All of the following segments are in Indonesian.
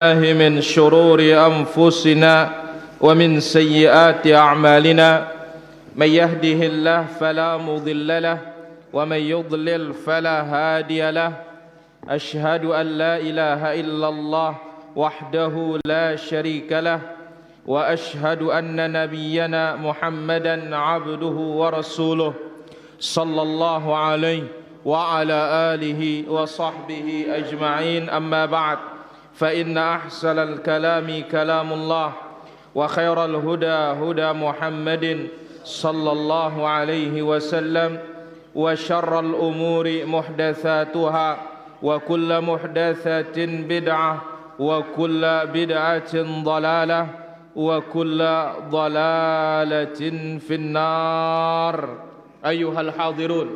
الله من شرور أنفسنا ومن سيئات أعمالنا من يهده الله فلا مضل له ومن يضلل فلا هادي له أشهد أن لا إله إلا الله وحده لا شريك له وأشهد أن نبينا محمدا عبده ورسوله صلى الله عليه وعلى آله وصحبه أجمعين أما بعد فإن أحسن الكلام كلام الله وخير الهدى هدى محمد صلى الله عليه وسلم وشر الأمور محدثاتها وكل محدثة بدعة وكل بدعة ضلالة وكل ضلالة في النار أيها الحاضرون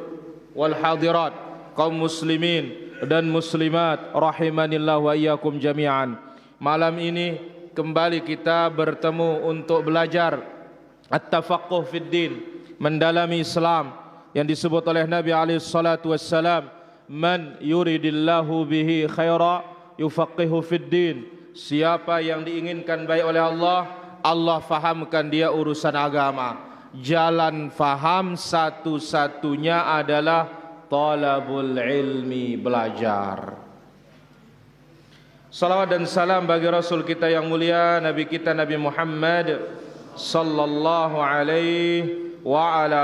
والحاضرات kaum muslimin dan muslimat rahimanillah wa iyyakum jami'an. Malam ini kembali kita bertemu untuk belajar at-tafaqquh fid din, mendalami Islam yang disebut oleh Nabi alaihi salatu wassalam, man yuridillahu bihi khaira yufaqihu fid din. Siapa yang diinginkan baik oleh Allah, Allah fahamkan dia urusan agama. Jalan faham satu-satunya adalah talabul ilmi, belajar. Salawat dan salam bagi Rasul kita yang mulia, Nabi kita Nabi Muhammad sallallahu alaihi wa ala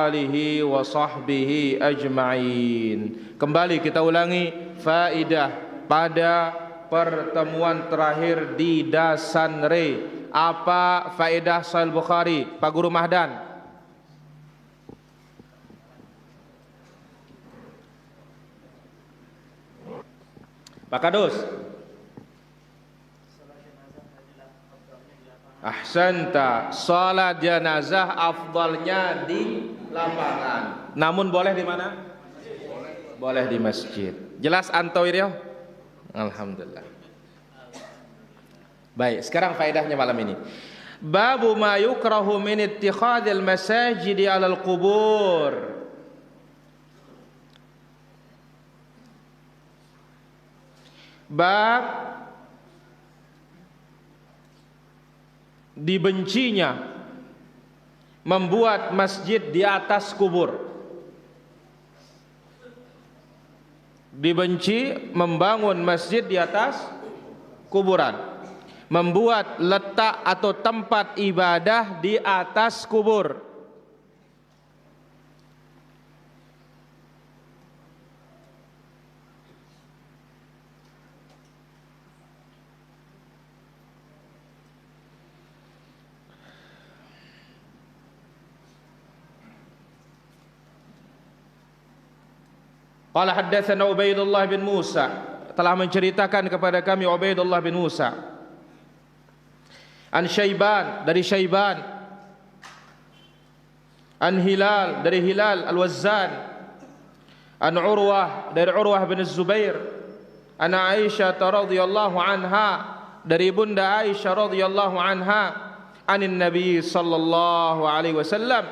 alihi wa sahbihi ajma'in. Kembali kita ulangi faidah pada pertemuan terakhir di Dasanre. Apa faedah Sahih Bukhari, Pak Guru Mahdan? Pak Kadus. Ahsanta, salat jenazah afdalnya di lapangan. Namun boleh di mana? Boleh di masjid. Jelas Antoir ya? Alhamdulillah. Baik, sekarang faedahnya malam ini. Babu ma yukrahu min ittikhadil masajidi 'alal qubur. Bab dibencinya membuat masjid di atas kubur. Dibenci membangun masjid di atas kuburan, membuat letak atau tempat ibadah di atas kubur. Qala haddatsana Ubaidullah bin Musa, telah menceritakan kepada kami Ubaidullah bin Musa. An Syaiban, dari Syaiban. An Hilal, dari Hilal Al-Wazzan. An Urwah, dari Urwah bin Zubair. An Aisyah radhiyallahu anha, dari Bunda Aisyah radhiyallahu anha. Anin Nabi sallallahu alaihi wasallam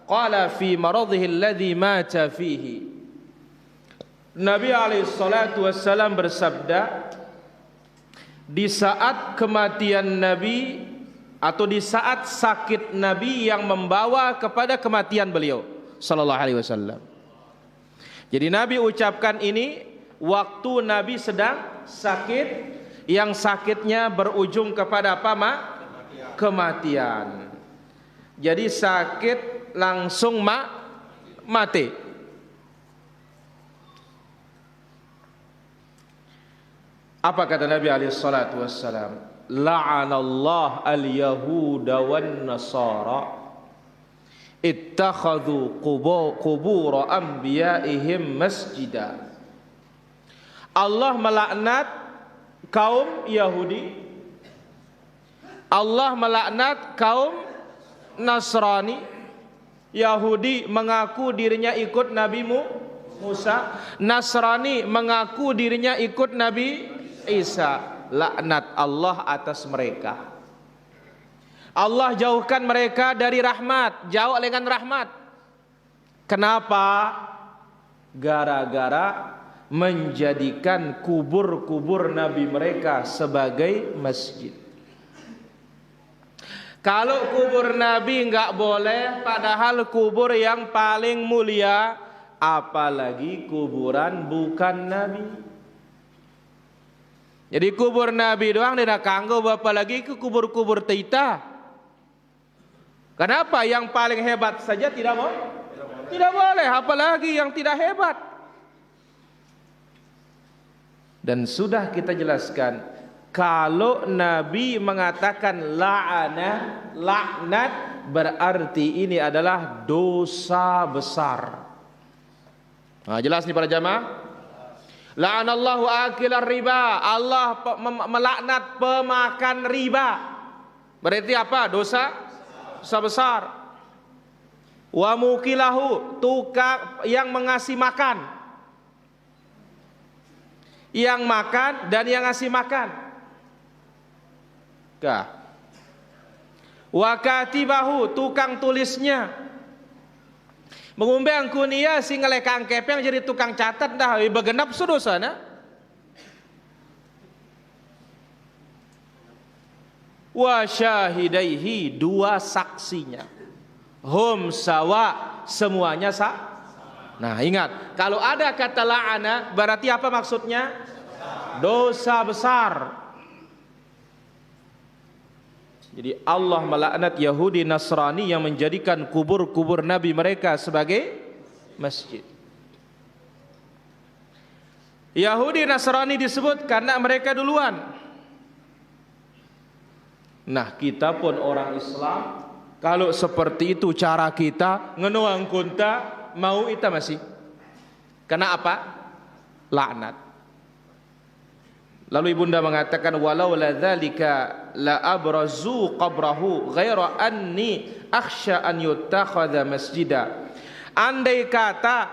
qala fi maradhihi alladhi mata fihi. Nabi alaihi salatu wassalam bersabda, di saat kematian Nabi atau di saat sakit Nabi yang membawa kepada kematian beliau sallallahu alaihi wasallam. Jadi Nabi ucapkan ini waktu Nabi sedang sakit, yang sakitnya berujung kepada apa, Mak? Kematian. Jadi sakit langsung mati. Apa kata Nabi alaihi salatu wassalam? La'anallah al-yahuda wan nasara ittakhadhu qubur anbiya'ihim masjida. Allah melaknat kaum Yahudi, Allah melaknat kaum Nasrani. Yahudi mengaku dirinya ikut Nabi Musa, Nasrani mengaku dirinya ikut Nabi Isa. Laknat Allah atas mereka. Allah jauhkan mereka dari rahmat, jauh dengan rahmat. Kenapa? Gara-gara menjadikan kubur-kubur nabi mereka sebagai masjid. Kalau kubur nabi enggak boleh, padahal kubur yang paling mulia, apalagi kuburan bukan nabi. Jadi kubur nabi doang tidak kanggo, apalagi ke kubur-kubur tita. Kenapa yang paling hebat saja tidak mau? Tidak boleh, apalagi yang tidak hebat. Dan sudah kita jelaskan, kalau Nabi mengatakan laknat, berarti ini adalah dosa besar. Nah, jelas nih para jamaah. La'anallahu akilar riba, Allah melaknat pemakan riba. Berarti apa? Dosa besar. Wa mukilahu, tukang yang mengasih makan, yang makan dan yang ngasih makan. Wa katibahu, tukang tulisnya. Mengumbang kunia si ngelekang kepeng jadi tukang catat dah begenap sudosana. Wa syahidaihi, dua saksinya. Hum sawa, semuanya Nah ingat, kalau ada kata la'ana berarti apa maksudnya? Dosa besar. Jadi Allah melaknat Yahudi Nasrani yang menjadikan kubur-kubur nabi mereka sebagai masjid. Yahudi Nasrani disebut karena mereka duluan. Nah kita pun orang Islam, kalau seperti itu cara kita ngenuang kunta, mau ita masih kena apa? Laknat. Lalu ibunda mengatakan, walau la dzalika la abrazu qabrahu ghaira anni akhsha an yuttakhadha masjida. Andai kata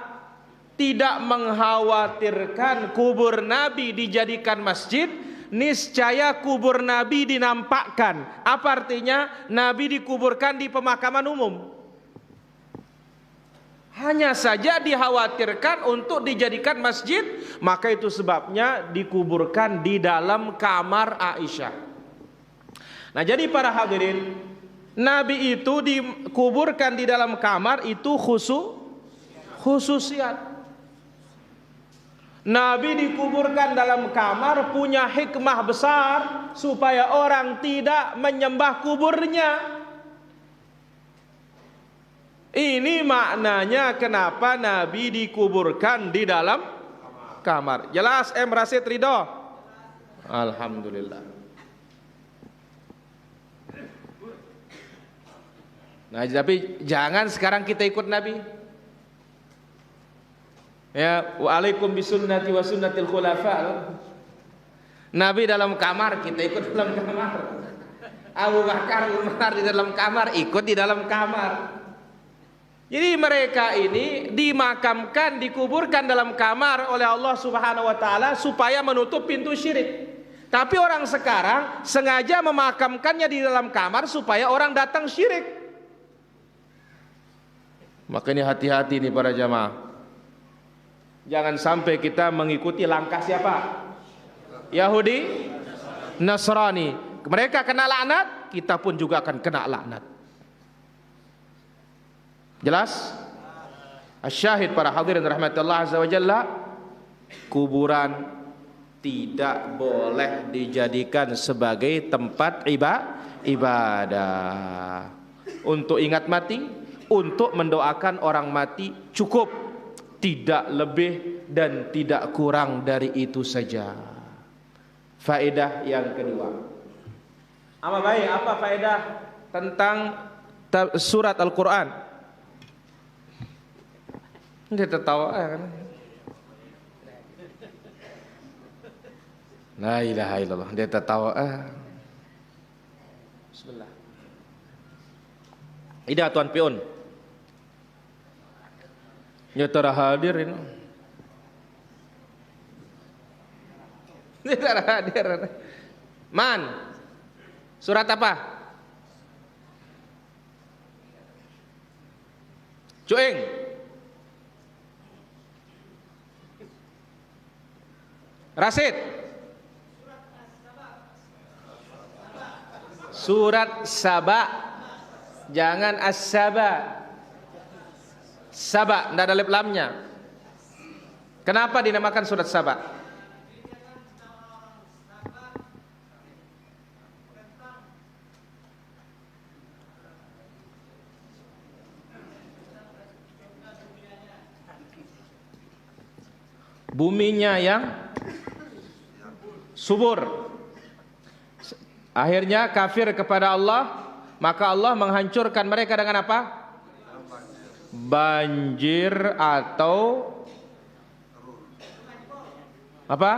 tidak mengkhawatirkan kubur nabi dijadikan masjid, niscaya kubur nabi dinampakkan. Apa artinya? Nabi dikuburkan di pemakaman umum. Hanya saja dikhawatirkan untuk dijadikan masjid, maka itu sebabnya dikuburkan di dalam kamar Aisyah. Nah jadi para hadirin, Nabi itu dikuburkan di dalam kamar itu khususiat. Nabi dikuburkan dalam kamar punya hikmah besar supaya orang tidak menyembah kuburnya. Ini maknanya kenapa Nabi dikuburkan di dalam kamar. Jelas Rasid Ridho? Alhamdulillah. Nah, tapi jangan sekarang kita ikut Nabi. Ya, waalaikum bisunnati wa sunnatil khulafa. Nabi dalam kamar, kita ikut dalam kamar. Abu Bakar, Umar di dalam kamar, ikut di dalam kamar. Jadi mereka ini dimakamkan, dikuburkan dalam kamar oleh Allah Subhanahu wa taala supaya menutup pintu syirik. Tapi orang sekarang sengaja memakamkannya di dalam kamar supaya orang datang syirik. Makanya hati-hati nih para jamaah. Jangan sampai kita mengikuti langkah siapa? Yahudi, Nasrani. Mereka kena laknat, kita pun juga akan kena laknat. Jelas? Asyahid para hadirin rahmatullah azza wa jalla, kuburan tidak boleh dijadikan sebagai tempat ibadah. Untuk ingat mati, untuk mendoakan orang mati cukup, tidak lebih dan tidak kurang dari itu saja. Faedah yang kedua. Apa faedah tentang surat Al-Quran? Dia tertawa kan? La ilaha illallah, dia tertawa. Bismillah. Ida Tuan Pion. Ya hadir ini. Dia hadir. Man. Surat apa? Cuing. Rasid. Surat Saba. Jangan As-Saba. Saba, tidak ada alif lamnya. Kenapa dinamakan surat Saba? Buminya yang subur. Akhirnya kafir kepada Allah, maka Allah menghancurkan mereka dengan apa? Banjir atau apa?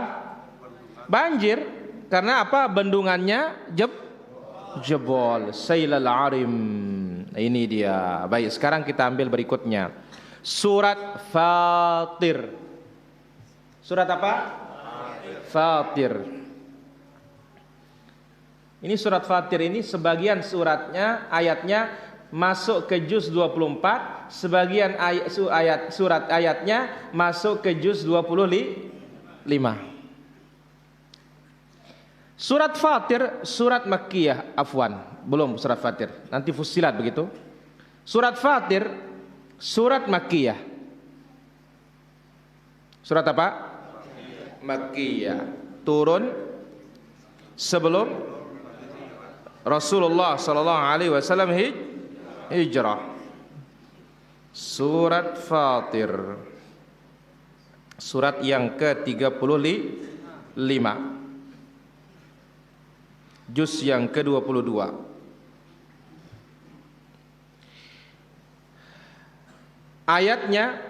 Banjir. Karena apa? Bendungannya jebol. Sailal arim. Ini dia. Baik, sekarang kita ambil berikutnya. Surat Fatir. Surat apa? Fatir. Ini surat Fatir ini sebagian suratnya, ayatnya masuk ke juz 24, sebagian surat ayatnya masuk ke juz 25. Surat Fatir, surat Makkiyah, afwan, belum surat Fatir. Nanti Fussilat begitu. Surat Fatir, surat Makkiyah. Surat apa? Makkiyah. Turun sebelum Rasulullah sallallahu alaihi wasallam hijrah. Surat Fatir. Surat yang ke-35. Juz yang ke-22. Ayatnya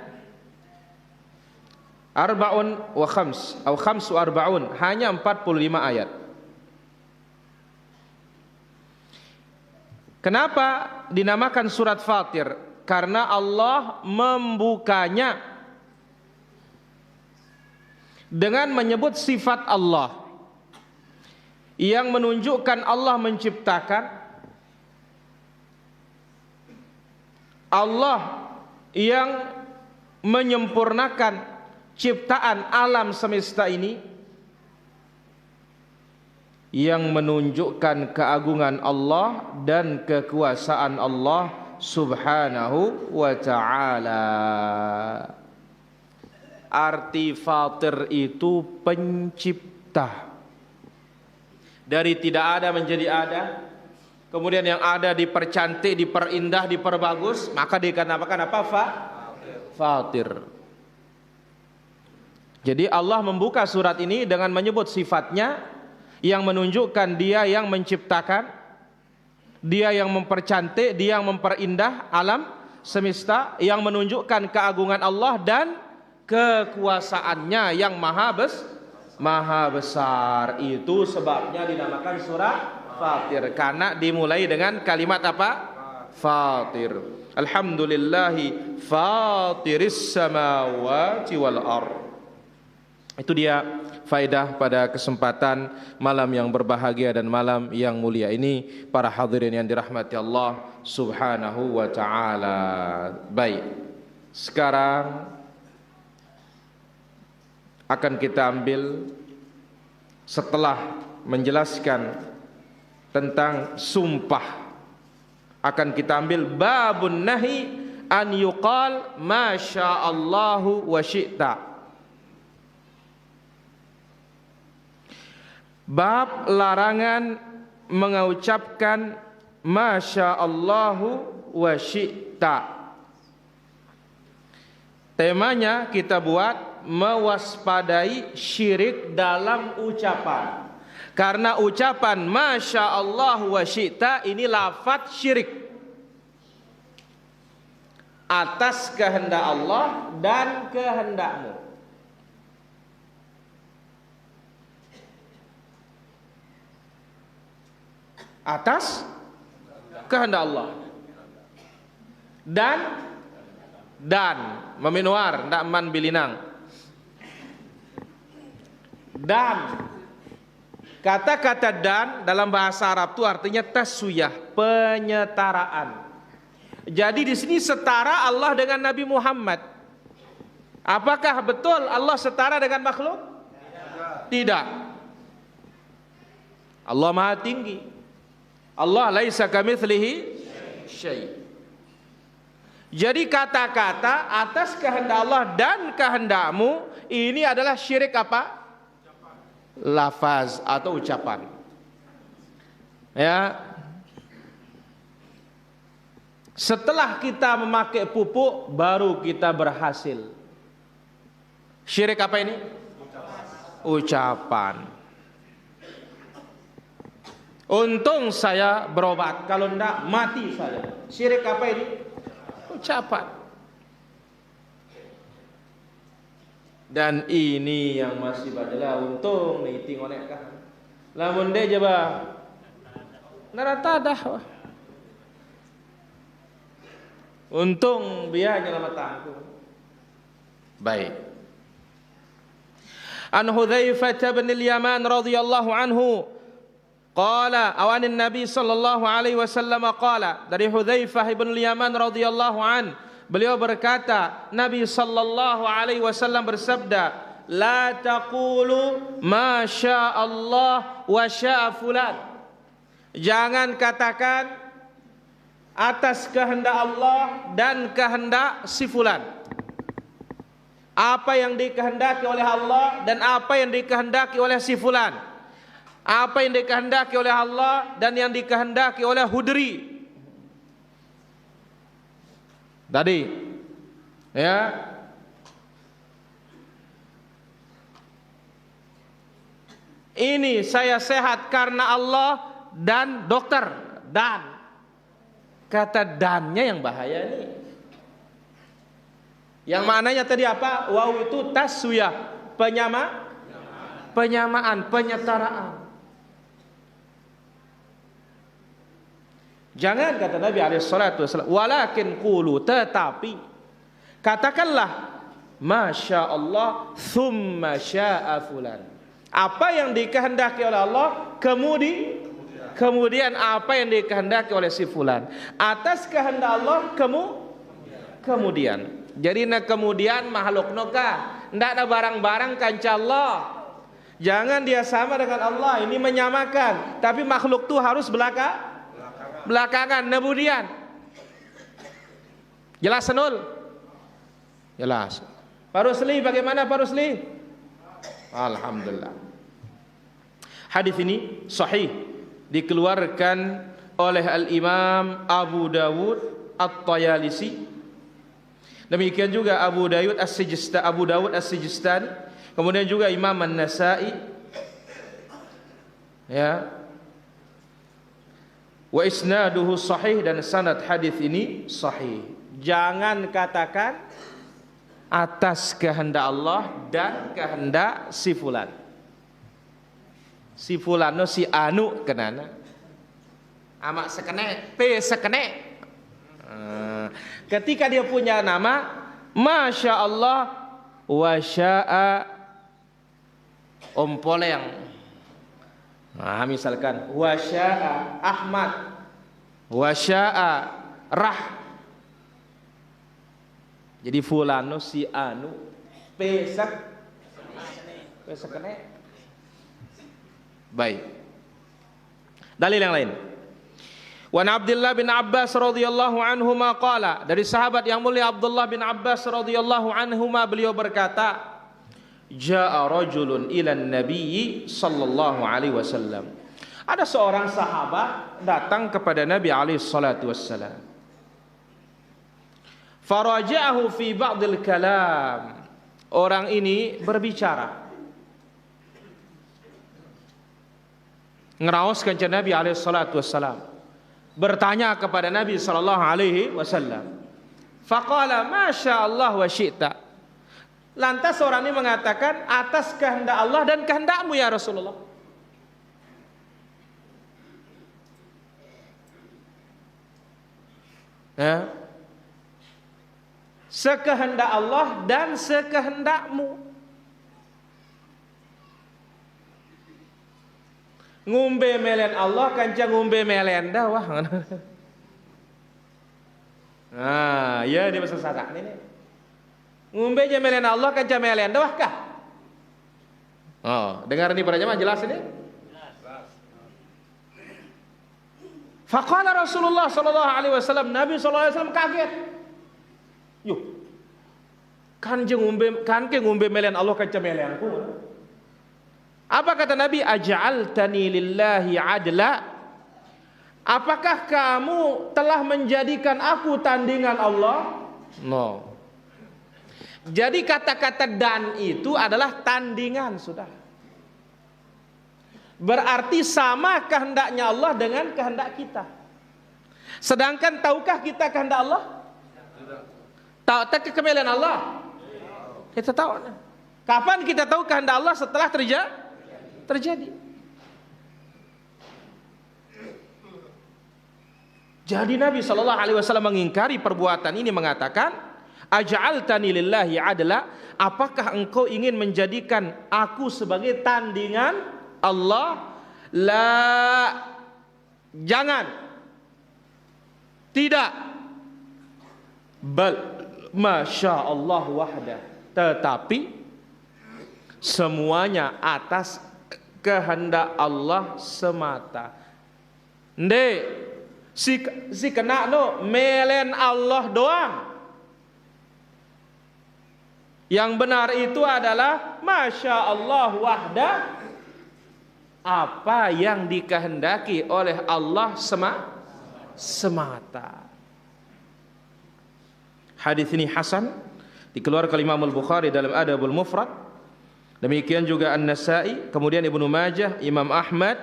arba'un wa khams atau khamsu arba'un, hanya 45 ayat. Kenapa dinamakan surat Fatir? Karena Allah membukanya dengan menyebut sifat Allah yang menunjukkan Allah menciptakan, Allah yang menyempurnakan ciptaan alam semesta ini, yang menunjukkan keagungan Allah dan kekuasaan Allah subhanahu wa ta'ala. Arti Fatir itu pencipta. Dari tidak ada menjadi ada, kemudian yang ada dipercantik, diperindah, diperbagus, maka dikatakan apa? Fatir. Jadi Allah membuka surat ini dengan menyebut sifatnya yang menunjukkan Dia yang menciptakan, Dia yang mempercantik, Dia yang memperindah alam semesta, yang menunjukkan keagungan Allah dan kekuasaannya yang maha besar. Itu sebabnya dinamakan surat Fatir, karena dimulai dengan kalimat apa? Fatir. Alhamdulillahi fatiris samawati wal ardh. Itu dia faedah pada kesempatan malam yang berbahagia dan malam yang mulia ini, para hadirin yang dirahmati Allah subhanahu wa ta'ala. Baik, sekarang akan kita ambil, setelah menjelaskan tentang sumpah, akan kita ambil babun nahi an yuqal ma sya'allahu wa syi'ta. Bab larangan mengucapkan Masya Allahu wa syi'ta. Temanya kita buat mewaspadai syirik dalam ucapan. Karena ucapan Masya Allahu wa syi'ta ini lafaz syirik atas kehendak Allah dan kehendakmu. Atas kehendak Allah dan meminuar ndak man bilinang. Dan kata-kata dan dalam bahasa Arab itu artinya taswiyah, penyetaraan. Jadi di sini setara Allah dengan Nabi Muhammad. Apakah betul Allah setara dengan makhluk? Tidak. Allah Maha tinggi. Allah laisa kamitslihi syai'. Jadi kata-kata atas kehendak Allah dan kehendakmu ini adalah syirik apa? Lafaz atau ucapan. Ya. Setelah kita memakai pupuk baru kita berhasil. Syirik apa ini? Ucapan. Untung saya berobat, kalau enggak mati saya. Syirik apa ini? Ucapan. Dan ini yang masih badalah untung nih tingonek kah. Lamun dia coba narata dah. Untung biarnya lama tanggung. Baik. An Hudzaifah bin al-Yaman radhiyallahu anhu qala awanin Nabi sallallahu alaihi wasallam qala, dari Hudzaifah bin al-Yaman radhiyallahu an, beliau berkata Nabi sallallahu alaihi wasallam bersabda, la taqulu ma syaa Allah wa syaa fulan. Jangan katakan atas kehendak Allah dan kehendak si fulan. Apa yang dikehendaki oleh Allah dan apa yang dikehendaki oleh si fulan. Apa yang dikehendaki oleh Allah dan yang dikehendaki oleh Hudri. Tadi ya, ini saya sehat karena Allah dan dokter. Dan kata dannya yang bahaya ini. Yang maknanya tadi apa? Waw itu taswiyah, penyamaan, penyetaraan. Jangan kata Nabi SAW, walakin qulu, tetapi katakanlah masya Allah thumma syaa fulan. Apa yang dikehendaki oleh Allah kemudian apa yang dikehendaki oleh si fulan. Atas kehendak Allah kemudian. Jadi kemudian makhluk noka ndak ada barang-barang kanca Allah. Jangan dia sama dengan Allah, ini menyamakan. Tapi makhluk tu harus belakangan, kemudian. Jelas senul? Jelas. Pak Rusli, bagaimana Pak Rusli? Alhamdulillah. Hadis ini sahih, dikeluarkan oleh Al-Imam Abu Dawud At-Tayalisi. Demikian juga Abu Dawud As-Sijistani, kemudian juga Imam An-Nasa'i. Ya. Wa isnaduhu sahih, dan sanad hadis ini sahih. Jangan katakan atas kehendak Allah dan kehendak si fulan. Si fulano si anu kenana. Amak sekene, p sekene. Ketika dia punya nama, masya Allah wa syaa ompoleng. Nah, misalkan wa syaa Ahmad, wa syaa Rah. Jadi fulano si anu p sekene. Baik. Dalil yang lain. Wa Abdullah bin Abbas radhiyallahu anhuma qala, dari sahabat yang mulia Abdullah bin Abbas radhiyallahu anhuma, beliau berkata, jaa rajulun ila Nabi sallallahu alaihi wasallam. Ada seorang sahabat datang kepada Nabi alaihi salatu wassalam. Faraja'ahu fi ba'dil kalam. Orang ini berbicara, ngeraoskan ke Nabi alaihi salatu wassalam, bertanya kepada Nabi sallallahu alaihi wasallam. Faqala masya Allah wa syi'ta. Lantas orang ini mengatakan atas kehendak Allah dan kehendakmu ya Rasulullah. Ya. Sekehendak Allah dan sekehendakmu. Ngumbe melen Allah kanca ngumbe melen dah wah. Nah, ya dia bahasa sadak ini. Ngumbe je melen Allah kanca melen dah wah kah? Oh, dengar ini para jemaah, jelas ini? Faqala Rasulullah sallallahu alaihi wasallam, Nabi sallallahu alaihi wasallam kaget. Yuh. Kan ke ngombe melen Allah kaca melenku. Apa kata Nabi? Aj'altani lillahi adla? Apakah kamu telah menjadikan aku tandingan Allah? No. Jadi kata-kata dan itu adalah tandingan, sudah. Berarti sama kehendaknya Allah dengan kehendak kita. Sedangkan tahukah kita kehendak Allah? Tahukah kekemelian Allah? Kita tahu. Kapan kita tahu kehendak Allah? Setelah terjadi. Jadi Nabi SAW mengingkari perbuatan ini, mengatakan, aj'altani lillahi adla, apakah engkau ingin menjadikan aku sebagai tandingan Allah? La, jangan, tidak. Bal masya Allah wahdah, tetapi semuanya atas kehendak Allah semata. Si kena no melen Allah doang. Yang benar itu adalah masya Allah wahdah, apa yang dikehendaki oleh Allah semata. Hadis ini hasan, dikeluarkan oleh Imam Al-Bukhari dalam Adabul Mufrad. Demikian juga An-Nasa'i, kemudian Ibnu Majah, Imam Ahmad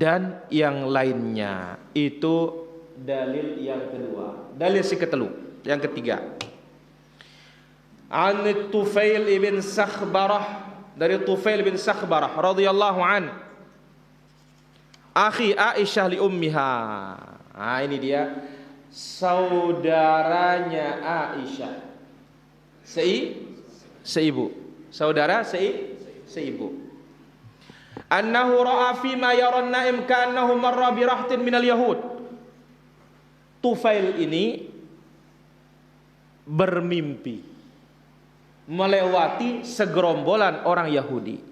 dan yang lainnya. Itu dalil yang kedua. Dalil si ketelu, yang ketiga. An Tufail ibn Sakhbarah, dari Tufail bin Sakhbarah radhiyallahu an, akhi Aisyah li ummiha. Nah, ini dia saudaranya Aisyah, seibu, saudara seibu. Annahu ra'a fima yara an-na'im ka'annahu marra bi rahtin minal yahud. Tufail ini bermimpi melewati segerombolan orang Yahudi.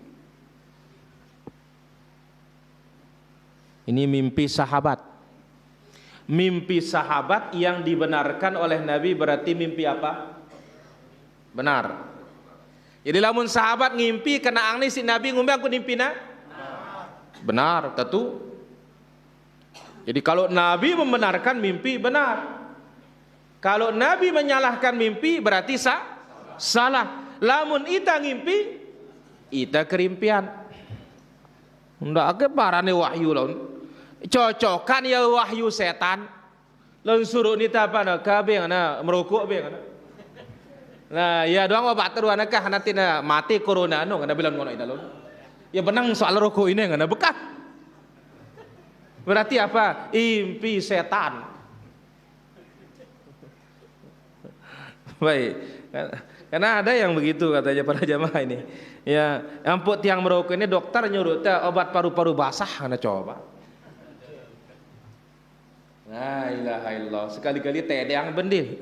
Ini mimpi sahabat. Mimpi sahabat yang dibenarkan oleh Nabi, berarti mimpi apa? Benar. Jadi lamun sahabat ngimpi kena angni si Nabi ngombe aku nimpina? Benar, tentu. Jadi kalau Nabi membenarkan mimpi, benar. Kalau Nabi menyalahkan mimpi, berarti salah. Lamun ita ngimpi, ita kerimpian. Ndak ke parane wahyu laun. Cocokan ya wahyu setan. Laun suruh nita apa na kabe ngana merokok be ngana. Nah, ya doang obat teruana kah nanti na mati corona no ngana bilang ngono ida laun. Ya benang soal rokok ini ngana bekas. Berarti apa? Impi setan. Baik. Karena ada yang begitu katanya para jamaah ini. Ya, ampun tiang merokok ini dokter nyuruh teh obat paru-paru basah ana coba. La ilaha illallah, sekali-kali teh yang bendil.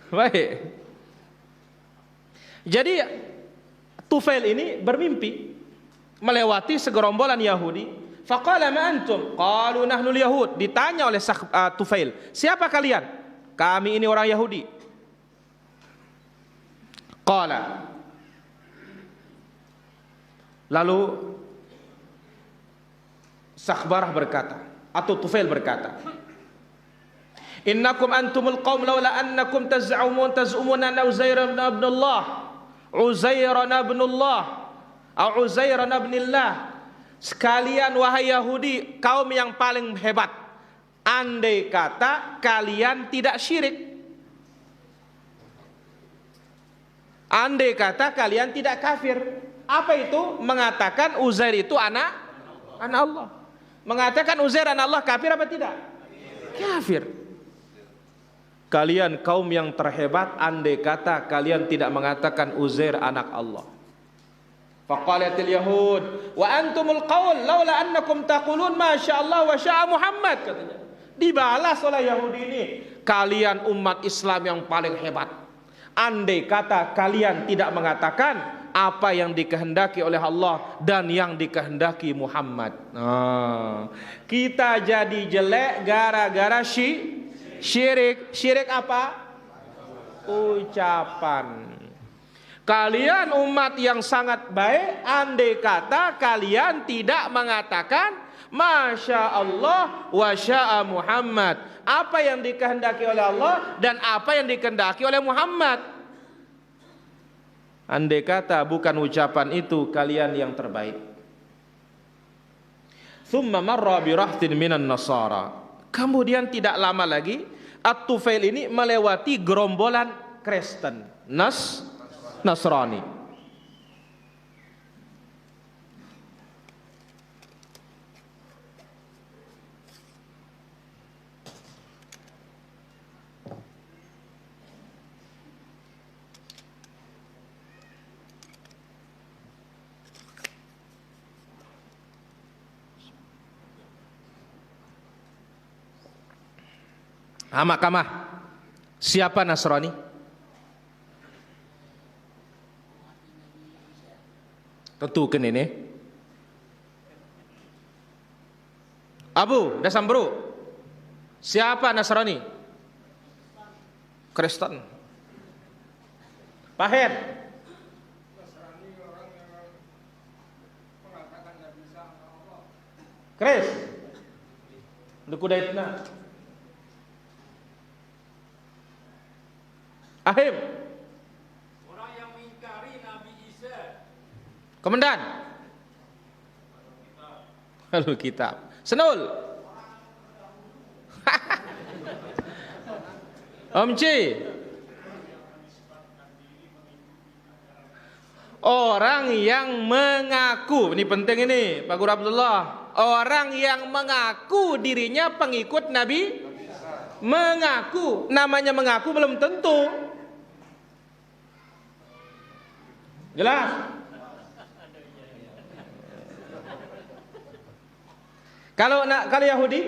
Baik. Jadi Tufail ini bermimpi melewati segerombolan Yahudi. Faqala ma antum? Qalu nahnu al-yahud. Ditanya oleh Tufail, siapa kalian? Kami ini orang Yahudi. Qala, lalu Sakhbarah berkata, atau Tufail berkata, innakum antumul qaum laula annakum taz'umun anna Uzair ibn Abdullah, Uzair ibn Allah, atau Uzair ibn Allah. Sekalian wahai Yahudi, kaum yang paling hebat, andai kata kalian tidak syirik, andai kata kalian tidak kafir. Apa itu? Mengatakan Uzair itu anak Allah. Mengatakan Uzair anak Allah, kafir apa tidak? Kafir. Kalian kaum yang terhebat, andai kata kalian tidak mengatakan Uzair anak Allah. Faqalatil yahud wa antumul qaul laula annakum taqulun ma syaa Allah wa syaa Muhammad, katanya. Dibalas oleh Yahudi ini, kalian umat Islam yang paling hebat, andai kata kalian tidak mengatakan apa yang dikehendaki oleh Allah dan yang dikehendaki Muhammad. Kita jadi jelek gara-gara syirik. Syirik apa? Ucapan. Kalian umat yang sangat baik, andai kata kalian tidak mengatakan Masya Allah wa sya'a Muhammad, apa yang dikehendaki oleh Allah dan apa yang dikehendaki oleh Muhammad. Andai kata bukan ucapan itu, kalian yang terbaik. Thumma marra bi rahtin minan nasara. Kemudian tidak lama lagi At-Tufail ini melewati gerombolan Kristen, Nasrani. Mahkamah. Siapa Nasrani? Tentu kan ini Abu Dasambru. Siapa Nasrani? Kristen. Pahit. Kris. Dukudaitna. Ahim. Orang yang mengingkari Nabi Isa. Komandan. Lalu kitab. Senul. Om Ci. Orang yang mengaku, ini penting ini Pak Guru Abdullah. Orang yang mengaku dirinya pengikut Nabi, mengaku, namanya mengaku belum tentu. Jelas? Kalau Yahudi,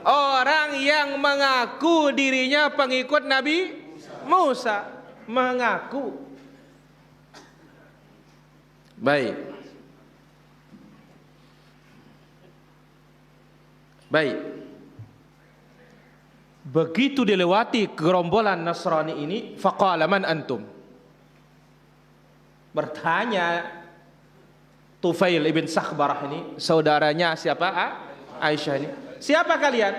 orang yang mengaku dirinya pengikut Nabi Musa, mengaku. Baik. Begitu dilewati gerombolan Nasrani ini, faqala man antum? Bertanya Tufail ibn Sakhbarah ini, saudaranya siapa? Aisyah ini. Siapa kalian?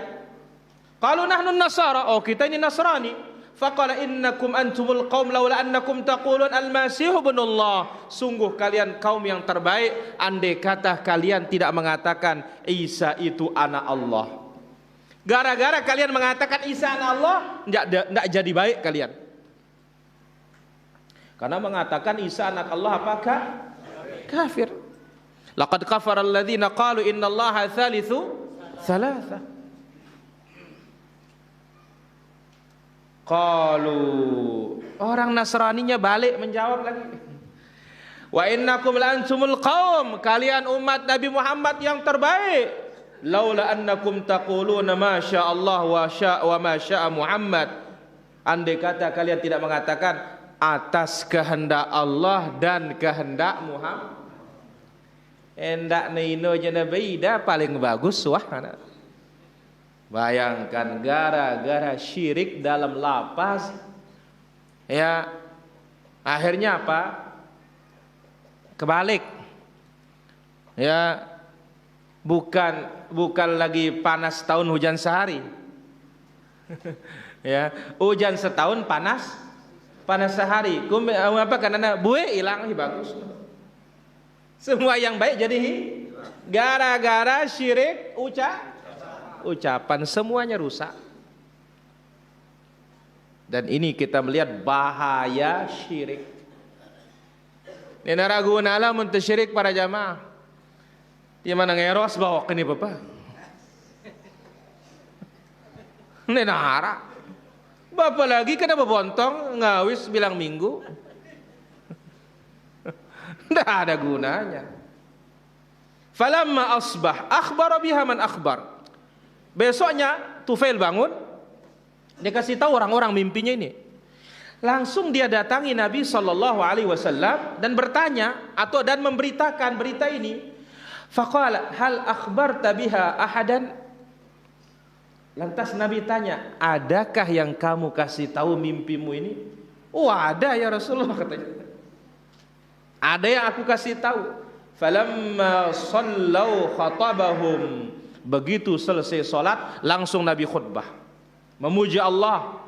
Qalu nahnu nasara. Oh, kita ini Nasrani. Faqala innakum antumul qaum laula annakum taqulun al-masih ibnullah. Sungguh kalian kaum yang terbaik andai kata kalian tidak mengatakan Isa itu anak Allah. Gara-gara kalian mengatakan Isa anak Allah, enggak jadi baik kalian. Karena mengatakan Isa anak Allah apakah? Kafir. Laqad kafara alladhina qalu innallaha thalithu thalatha. Qalu, orang Nasraninya balik menjawab lagi. Wa innakum la antumul qaum, kalian umat Nabi Muhammad yang terbaik. Laula annakum taquluna ma syaa Allah wa ma syaa Muhammad. Andai kata kalian tidak mengatakan atas kehendak Allah dan kehendak Muhammad. Endak nino jana beda paling bagus wah. Bayangkan gara-gara syirik dalam lapas, ya akhirnya apa? Kebalik. Ya bukan lagi panas setahun hujan sehari. Ya, hujan setahun panas sehari. Apa karena buih hilang bagus. Semua yang baik jadi gara-gara syirik ucapan semuanya rusak. Dan ini kita melihat bahaya syirik. Ini naraguna lah untuk syirik para jamaah. Di mana ngeros bawa ini bapak. Ini nahara. Bapak lagi kena bebontong ngawis bilang minggu. Tidak ada gunanya. Falamma asbah akhbara biha man akhbar. Besoknya Tufail bangun, dia kasih tahu orang-orang mimpinya ini. Langsung dia datangi Nabi sallallahu alaihi wasallam dan bertanya dan memberitakan berita ini. Faqala hal akhbarta biha ahadan? Lantas Nabi tanya, adakah yang kamu kasih tahu mimpimu ini? Oh, ada ya Rasulullah, katanya. Ada yang aku kasih tahu. Falamma sallau khatabahum. Begitu selesai salat, langsung Nabi khutbah memuji Allah.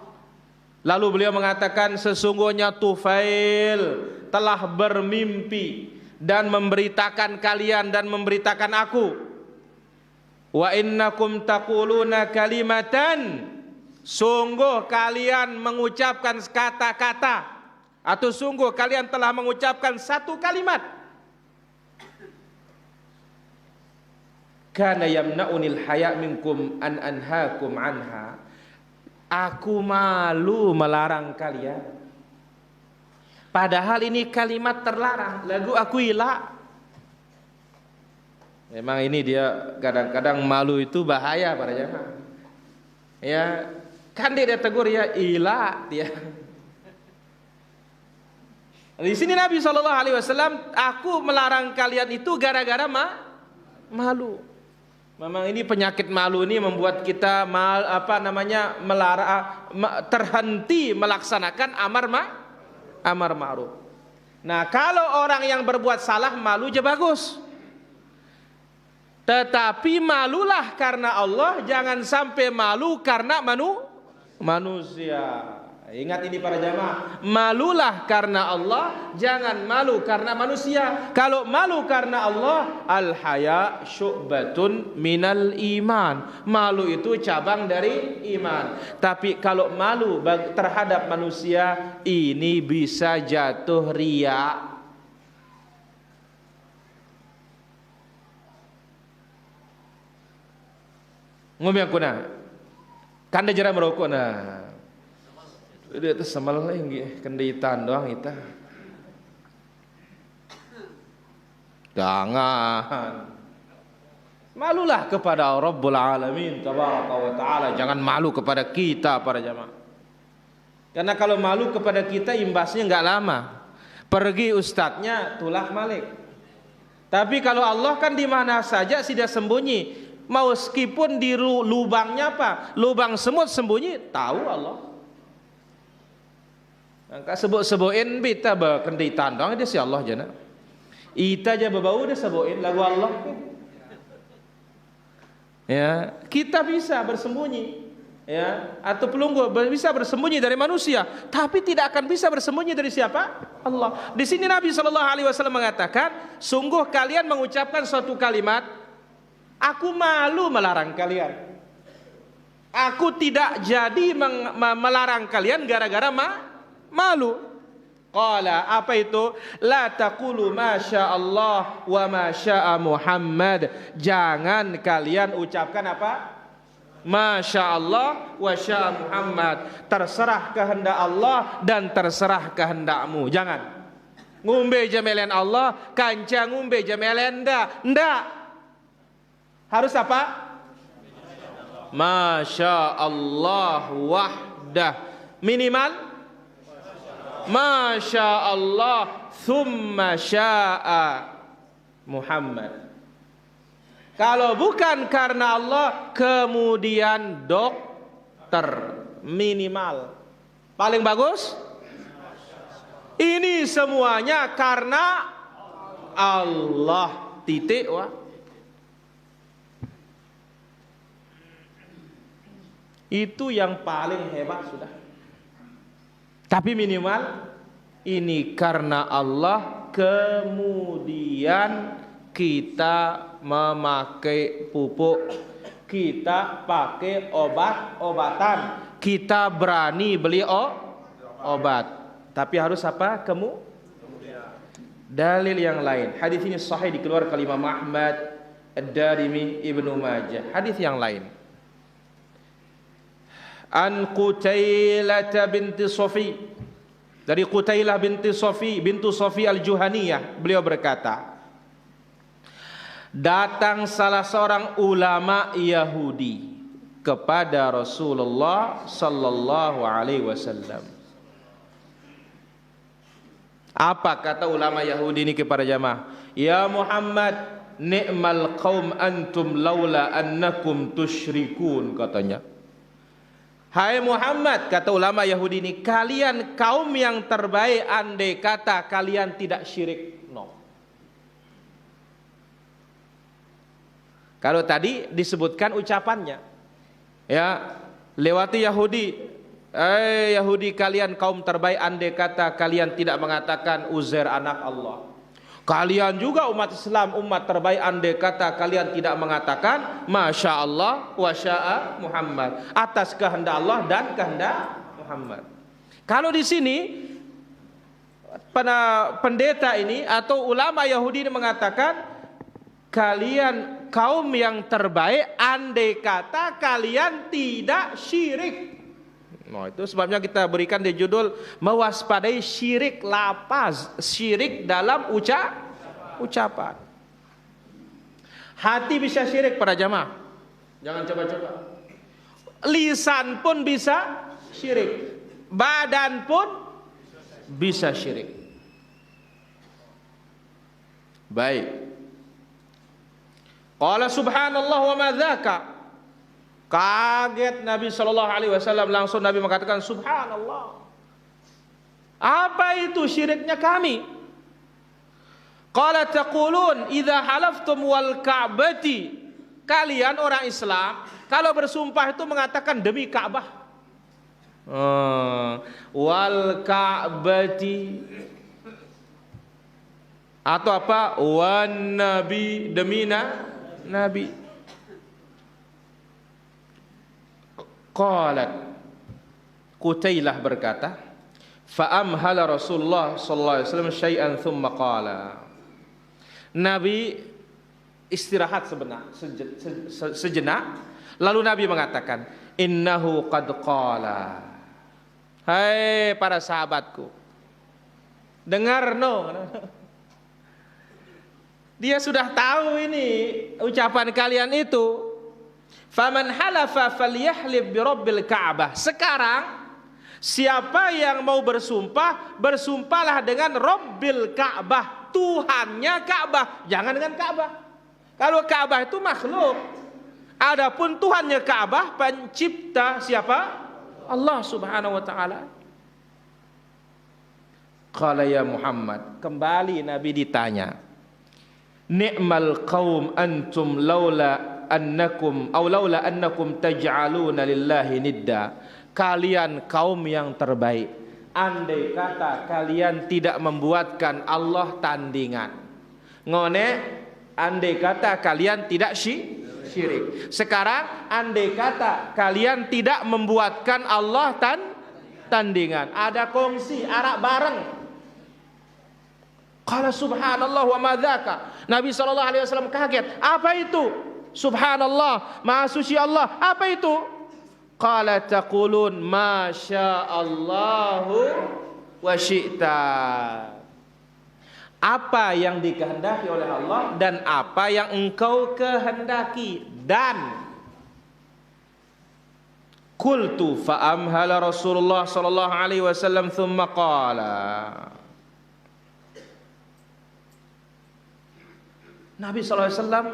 Lalu beliau mengatakan, sesungguhnya Tufail telah bermimpi dan memberitakan kalian dan memberitakan aku. Wa innakum taquluna kalimatan, sungguh kalian mengucapkan kata-kata, atau sungguh kalian telah mengucapkan satu kalimat. Kana yamna'unil haya minkum an anhaakum anha. Aku malu melarang kalian. Padahal ini kalimat terlarang, lalu aku ilak. Memang ini dia kadang-kadang malu itu bahaya para jemaah. Ya, kan dia tegur ya ilak dia. Di sini Nabi SAW, aku melarang kalian itu gara-gara malu. Memang ini penyakit malu ini membuat kita terhenti melaksanakan amar ma'ruf. Nah, kalau orang yang berbuat salah malu aja bagus. Tetapi malulah karena Allah, jangan sampai malu karena manusia. Ingat ini para jamaah, malulah karena Allah, jangan malu karena manusia. Kalau malu karena Allah, al-haya syu'batun minal iman. Malu itu cabang dari iman. Tapi kalau malu terhadap manusia, ini bisa jatuh riya. Ngomong aku na, kanda jarang merokok na. Dia tu samal lagi kenditan doang kita. Jangan. Malulah kepada Rabbul Alamin tabaraka wa taala, jangan malu kepada kita para jamaah. Karena kalau malu kepada kita imbasnya enggak lama. Pergi ustadznya tulah malik. Tapi kalau Allah kan di mana saja sudah sembunyi. Meskipun di lubangnya apa? Lubang semut sembunyi, tahu Allah. Angka sebut-sebutin kita berkenditan doang dia si Allah jana. Ita aja berbau dia sebutin lagu Allah. Ya, kita bisa bersembunyi, ya, atau pelunggu bisa bersembunyi dari manusia, tapi tidak akan bisa bersembunyi dari siapa? Allah. Di sini Nabi SAW mengatakan, sungguh kalian mengucapkan suatu kalimat, aku malu melarang kalian. Aku tidak jadi melarang kalian gara-gara malu. Qala, apa itu? La taqulu masya Allah wa masya Muhammad. Jangan kalian ucapkan apa? Masya Allah wa sya Muhammad. Terserah kehendak Allah dan terserah kehendakmu. Jangan. Ngumbe jamelen Allah, kanca ngumbe jamelen ndak. Harus apa? Masya Allah wahdah. Minimal Masya Allah thumma sya'a Muhammad. Kalau bukan karena Allah, kemudian dokter. Minimal. Paling bagus, ini semuanya karena Allah. Titik. Wah. Itu yang paling hebat sudah. Tapi minimal ini karena Allah, kemudian kita memakai pupuk, kita pakai obat-obatan, kita berani beli obat. Tapi harus apa? Dalil yang lain. Hadis ini sahih dikeluarkan oleh Imam Ahmad, Ad-Darimi, Ibnu Majah. Hadis yang lain. An Qutailah binti Safi, dari Qutailah binti Safi al-Juhaniyah, beliau berkata, datang salah seorang ulama Yahudi kepada Rasulullah sallallahu alaihi wasallam. Apa kata ulama Yahudi ini kepada jamaah? Ya Muhammad, ni'mal qaum antum laula annakum tusyrikun, katanya. Hai Muhammad, kata ulama Yahudi ini, kalian kaum yang terbaik andai kata kalian tidak syirik. No. Kalau tadi disebutkan ucapannya, ya, lewati Yahudi. Yahudi, kalian kaum terbaik andai kata kalian tidak mengatakan Uzair anak Allah. Kalian juga umat Islam, umat terbaik andai kata kalian tidak mengatakan Masya Allah wa sya'a Muhammad, atas kehendak Allah dan kehendak Muhammad. Kalau di sini pendeta ini atau ulama Yahudi ini mengatakan kalian kaum yang terbaik andai kata kalian tidak syirik. Nah, itu sebabnya kita berikan di judul mewaspadai syirik lapaz, syirik dalam ucapan. Hati bisa syirik para jamaah. Jangan coba-coba. Lisan pun bisa syirik. Badan pun bisa syirik. Baik. Qala subhanallah wa ma dzaka. Kaget Nabi sallallahu alaihi wasallam, langsung Nabi mengatakan subhanallah. Apa itu syiriknya kami? Qala taqulun idza halaftum wal ka'bati. Kalian orang Islam kalau bersumpah itu mengatakan demi Ka'bah. Wal ka'bati. Atau apa? Wan nabi, demi nabi. Qalat, Qutailah berkata, fa'amhala Rasulullah sallallahu alaihi wasallam syai'an thumma qala. Nabi istirahat sejenak, lalu Nabi mengatakan, innahu qad qala. Hai para sahabatku, dengar no. Dia sudah tahu ini ucapan kalian itu. Faman halafa falyahlib birabbil Ka'bah. Sekarang siapa yang mau bersumpah, bersumpahlah dengan Rabbil Ka'bah, Tuhannya Ka'bah, jangan dengan Ka'bah. Kalau Ka'bah itu makhluk, adapun Tuhannya Ka'bah pencipta siapa? Allah Subhanahu wa taala. Qala ya Muhammad, kembali Nabi ditanya, ni'mal qaum antum laula annakum aw laula annakum taj'aluna lillahi nidda. Kalian kaum yang terbaik andai kata kalian tidak membuatkan Allah tandingan. Ngone andai kata kalian tidak syirik. Sekarang andai kata kalian tidak membuatkan Allah tandingan, ada kongsi arak bareng. Qala subhanallah wa ma dzaka. Nabi sallallahu alaihi wasallam kaget. Apa itu? Subhanallah, Maha Suci Allah. Apa itu? Qala taqulun ma sya'allahu wa syi'ta. Apa yang dikehendaki oleh Allah dan apa yang engkau kehendaki. Dan qultu fa amhala Rasulullah sallallahu alaihi wasallam thumma qala. Nabi sallallahu alaihi wasallam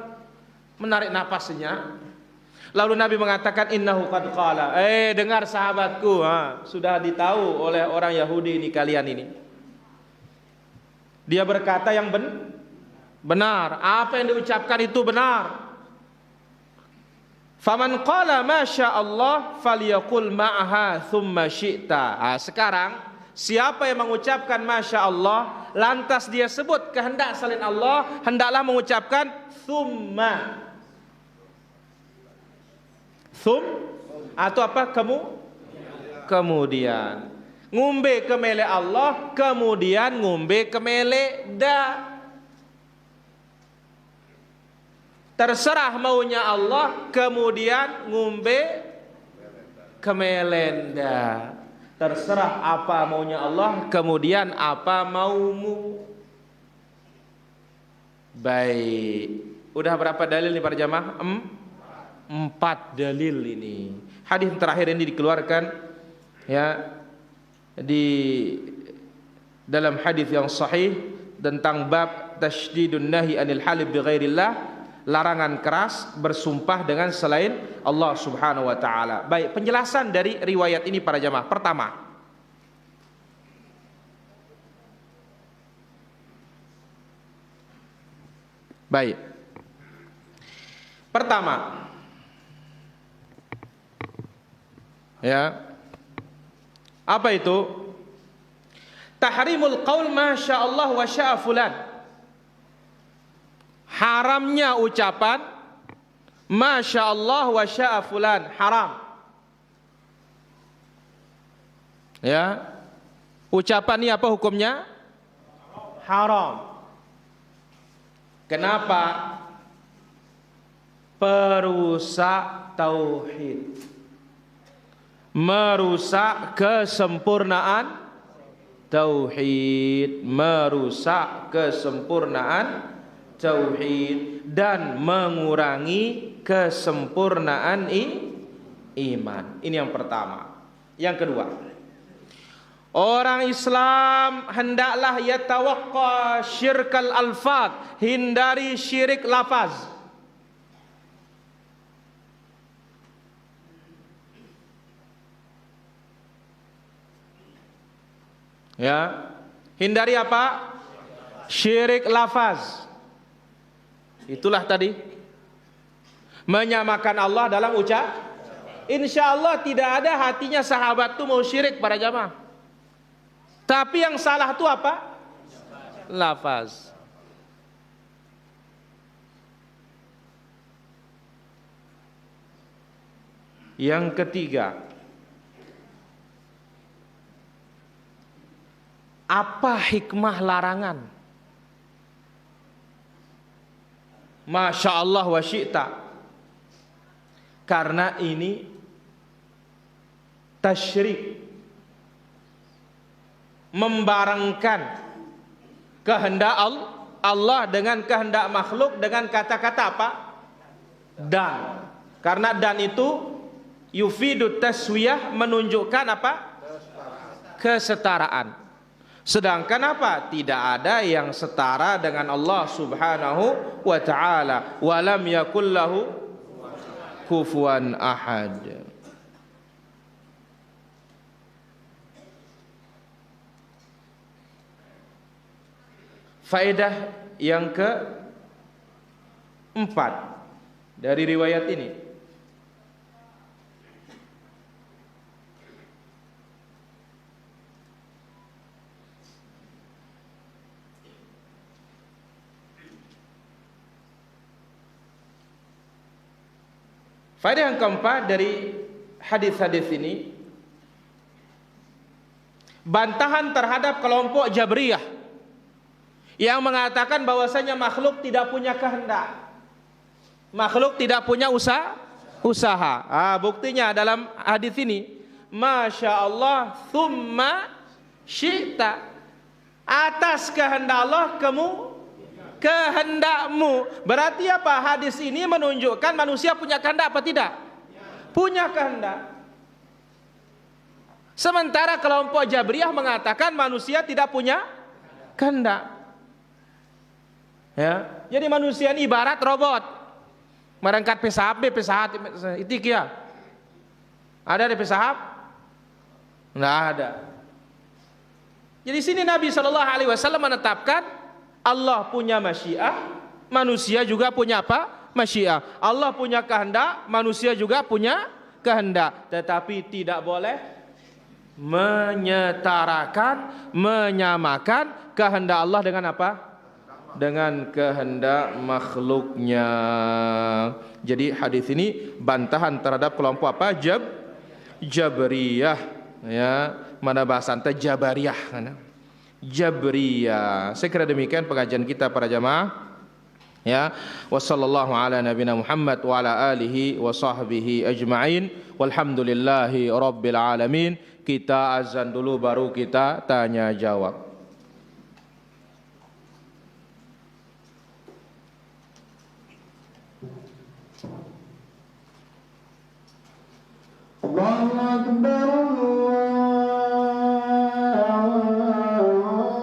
menarik napasnya, lalu Nabi mengatakan innahu qad qala. Dengar sahabatku, sudah ditahu oleh orang Yahudi ini, kalian ini. Dia berkata yang benar. Apa yang diucapkan itu benar. Faman qala masya Allah falyaqul ma'aha thumma syi'ta. Sekarang siapa yang mengucapkan masya Allah lantas dia sebut kehendak selain Allah, hendaklah mengucapkan thumma. Atau apa? Kemudian ngumbe kemele Allah, kemudian ngumbe kemele da. Terserah maunya Allah, kemudian ngumbe kemelenda. Terserah apa maunya Allah, kemudian apa maumu. Baik. Udah berapa dalil nih para jamaah? 4 dalil ini. Hadis terakhir ini dikeluarkan ya di dalam hadis yang sahih tentang bab tasydidun nahi anil halif bi ghairillah, larangan keras bersumpah dengan selain Allah Subhanahu wa taala. Baik, penjelasan dari riwayat ini para jamaah. Pertama, ya, apa itu? Tahrimul qaul masya Allah wa sya'a fulan. Haramnya ucapan masya Allah wa sya'a fulan, haram. Ya, ucapan ini apa hukumnya? Haram. Kenapa? Perusak tauhid, merusak kesempurnaan tauhid, merusak kesempurnaan tauhid dan mengurangi kesempurnaan iman. Ini yang pertama. Yang kedua, orang Islam hendaklah yatawaqqa syirkal alfaz, hindari syirik lafaz. Ya, hindari apa? Syirik lafaz. Itulah tadi, menyamakan Allah dalam ucap. Insya Allah tidak ada hatinya sahabat itu mau syirik para jamaah. Tapi yang salah itu apa? Lafaz. Yang ketiga, apa hikmah larangan? Masya Allah wa syi'ta. Karena ini tasyrik, membarengkan kehendak Allah dengan kehendak makhluk dengan kata-kata apa? Dan. Karena dan itu yufidu taswiyah, menunjukkan apa? Kesetaraan. Sedangkan apa? Tidak ada yang setara dengan Allah Subhanahu wa ta'ala. Walam yakul lahu kufuwan ahad. Faedah yang keempat dari riwayat ini, faedah yang keempat dari hadis-hadis ini, bantahan terhadap kelompok Jabriyah yang mengatakan bahwasanya makhluk tidak punya kehendak, makhluk tidak punya usaha. Buktinya dalam hadis ini, masya Allah thumma syi'ta, atas kehendak Allah kehendakmu. Berarti apa? Hadis ini menunjukkan manusia punya kehendak apa tidak? Punya kehendak. Sementara kelompok Jabriyah mengatakan manusia tidak punya kehendak. Ya, jadi manusia ini ibarat robot. Merangkat pesahap, itik ya. Ada di pesahap? Enggak ada. Jadi sini Nabi Shallallahu Alaihi Wasallam menetapkan Allah punya masyiah, manusia juga punya apa? Masyiah. Allah punya kehendak, manusia juga punya kehendak. Tetapi tidak boleh menyetarakan, menyamakan kehendak Allah dengan apa? Dengan kehendak makhluknya. Jadi hadis ini bantahan terhadap kelompok apa? Jabriyah. Ya, mana bahasa anta Jabariyah kan? Jabriyah. Saya kira demikian pengajian kita para jamaah. Ya, wassallallahu ala nabiyina Muhammad wa ala alihi wa sahbihi ajma'in. Walhamdulillahi rabbil alamin. Kita azan dulu baru kita tanya jawab. Allahu Akbar, Allahu Akbar.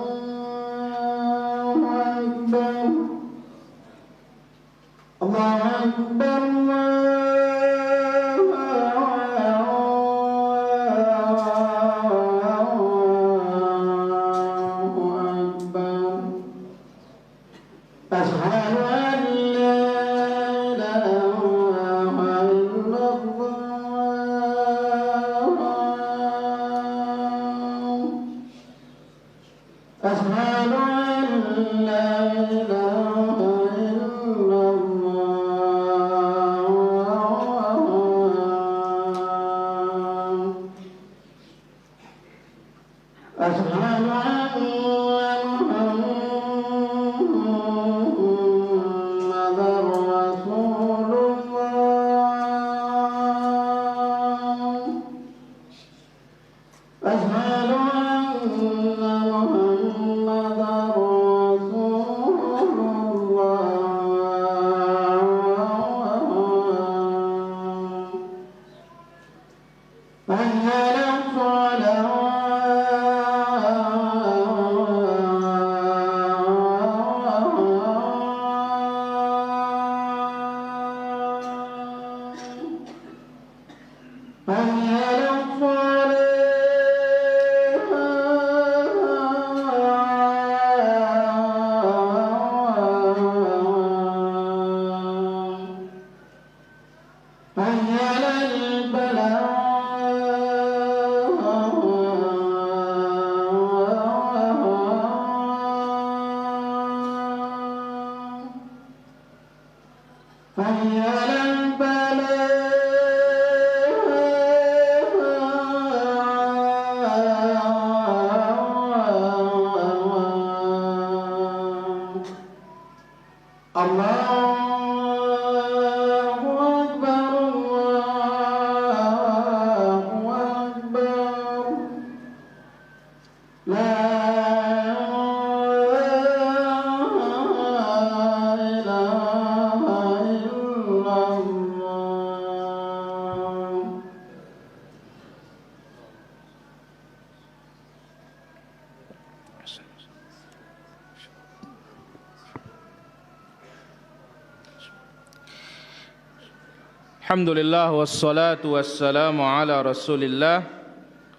Alhamdulillah wassalatu wassalamu ala Rasulillah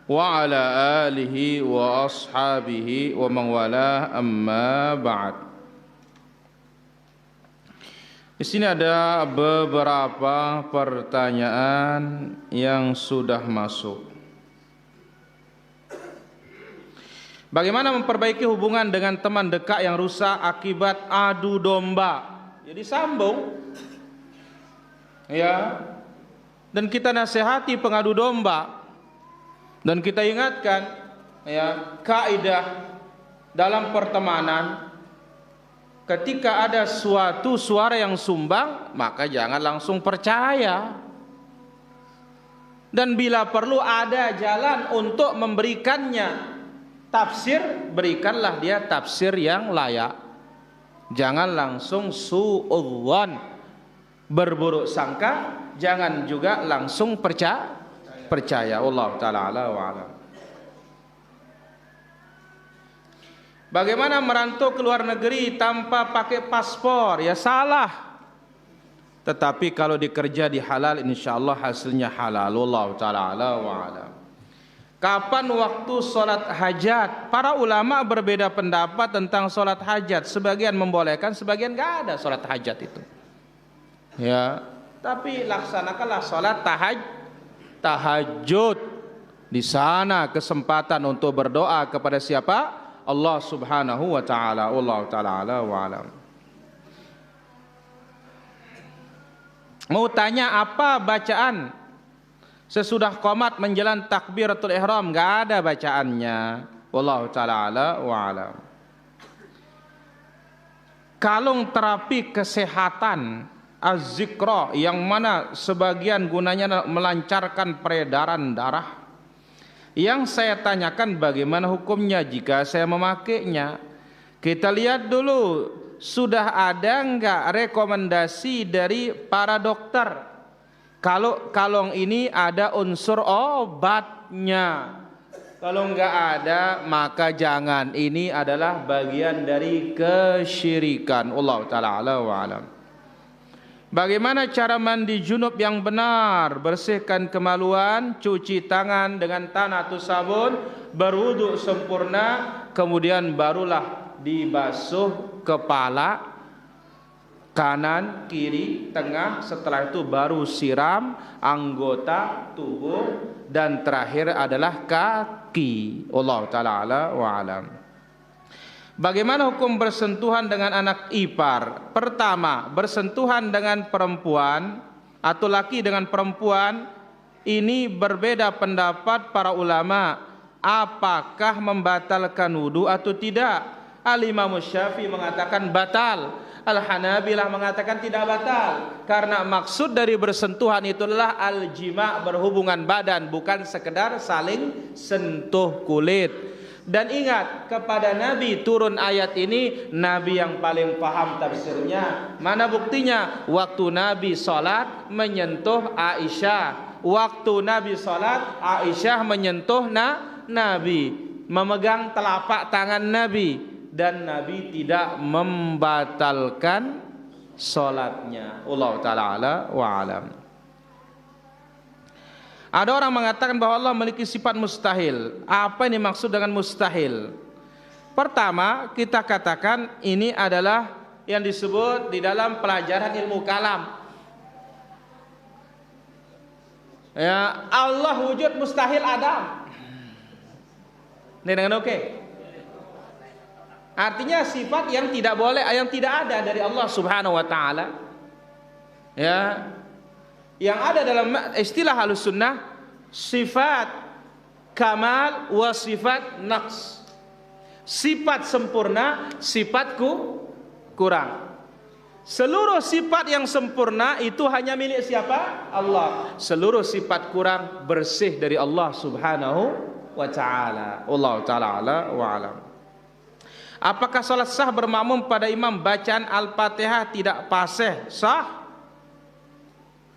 wa ala alihi wa ashabihi wa man walah, amma ba'd. Di sini ada beberapa pertanyaan yang sudah masuk. Bagaimana memperbaiki hubungan dengan teman dekat yang rusak akibat adu domba? Jadi sambung. Ya, dan kita nasihati pengadu domba, dan kita ingatkan ya kaidah dalam pertemanan, ketika ada suatu suara yang sumbang maka jangan langsung percaya, dan bila perlu ada jalan untuk memberikannya tafsir, berikanlah dia tafsir yang layak. Jangan langsung suudzon, berburuk sangka, jangan juga langsung percaya. Allah taala ala wa alam. Bagaimana merantau ke luar negeri tanpa pakai paspor? Ya salah. Tetapi kalau dikerja di halal, insyaallah hasilnya halal. Allah taala ala wa alam. Kapan waktu solat hajat? Para ulama berbeda pendapat tentang solat hajat. Sebagian membolehkan, sebagian enggak ada solat hajat itu. Ya, tapi laksanakanlah sholat tahajud. Di sana kesempatan untuk berdoa kepada siapa? Allah Subhanahu wa taala. Allah taala ala wa alam. Mau tanya apa bacaan sesudah qomat menjelang takbiratul ihram? Enggak ada bacaannya. Allah taala ala wa alam. Kalung terapi kesehatan Az-Zikra, yang mana sebagian gunanya melancarkan peredaran darah. Yang saya tanyakan bagaimana hukumnya jika saya memakainya. Kita lihat dulu, sudah ada enggak rekomendasi dari para dokter kalau kalung ini ada unsur obatnya. Kalau enggak ada, maka jangan. Ini adalah bagian dari kesyirikan. Allah taala ala wa alam. Bagaimana cara mandi junub yang benar? Bersihkan kemaluan, cuci tangan dengan tanah atau sabun, berwudu sempurna, kemudian barulah dibasuh kepala kanan, kiri, tengah. Setelah itu baru siram anggota tubuh, dan terakhir adalah kaki. Allah Ta'ala ala wa alam. Bagaimana hukum bersentuhan dengan anak ipar? Pertama, bersentuhan dengan perempuan atau laki dengan perempuan, ini berbeda pendapat para ulama. Apakah membatalkan wudu atau tidak? Al-Imam Syafi'i mengatakan batal. Al-Hanabilah mengatakan tidak batal, karena maksud dari bersentuhan itu adalah al-jima', berhubungan badan, bukan sekedar saling sentuh kulit. Dan ingat, kepada Nabi turun ayat ini, Nabi yang paling paham tafsirnya. Mana buktinya? Waktu Nabi sholat menyentuh Aisyah. Waktu Nabi sholat, Aisyah menyentuh Nabi, memegang telapak tangan Nabi, dan Nabi tidak membatalkan sholatnya. Allah Ta'ala ala wa alam. Ada orang mengatakan bahwa Allah memiliki sifat mustahil. Apa ini maksud dengan mustahil? Pertama, kita katakan ini adalah yang disebut di dalam pelajaran ilmu kalam. Ya, Allah wujud, mustahil Adam. Ini dengan oke. Artinya sifat yang tidak boleh, yang tidak ada dari Allah Subhanahu wa taala. Ya. Yang ada dalam istilah Ahlussunnah, sifat kamal wa sifat naqs. Sifat sempurna, sifatku kurang. Seluruh sifat yang sempurna itu hanya milik siapa? Allah. Seluruh sifat kurang bersih dari Allah Subhanahu wa taala. Allah taala ala wa alam. Apakah salat sah bermakmum pada imam bacaan Al-Fatihah tidak fasih? Sah.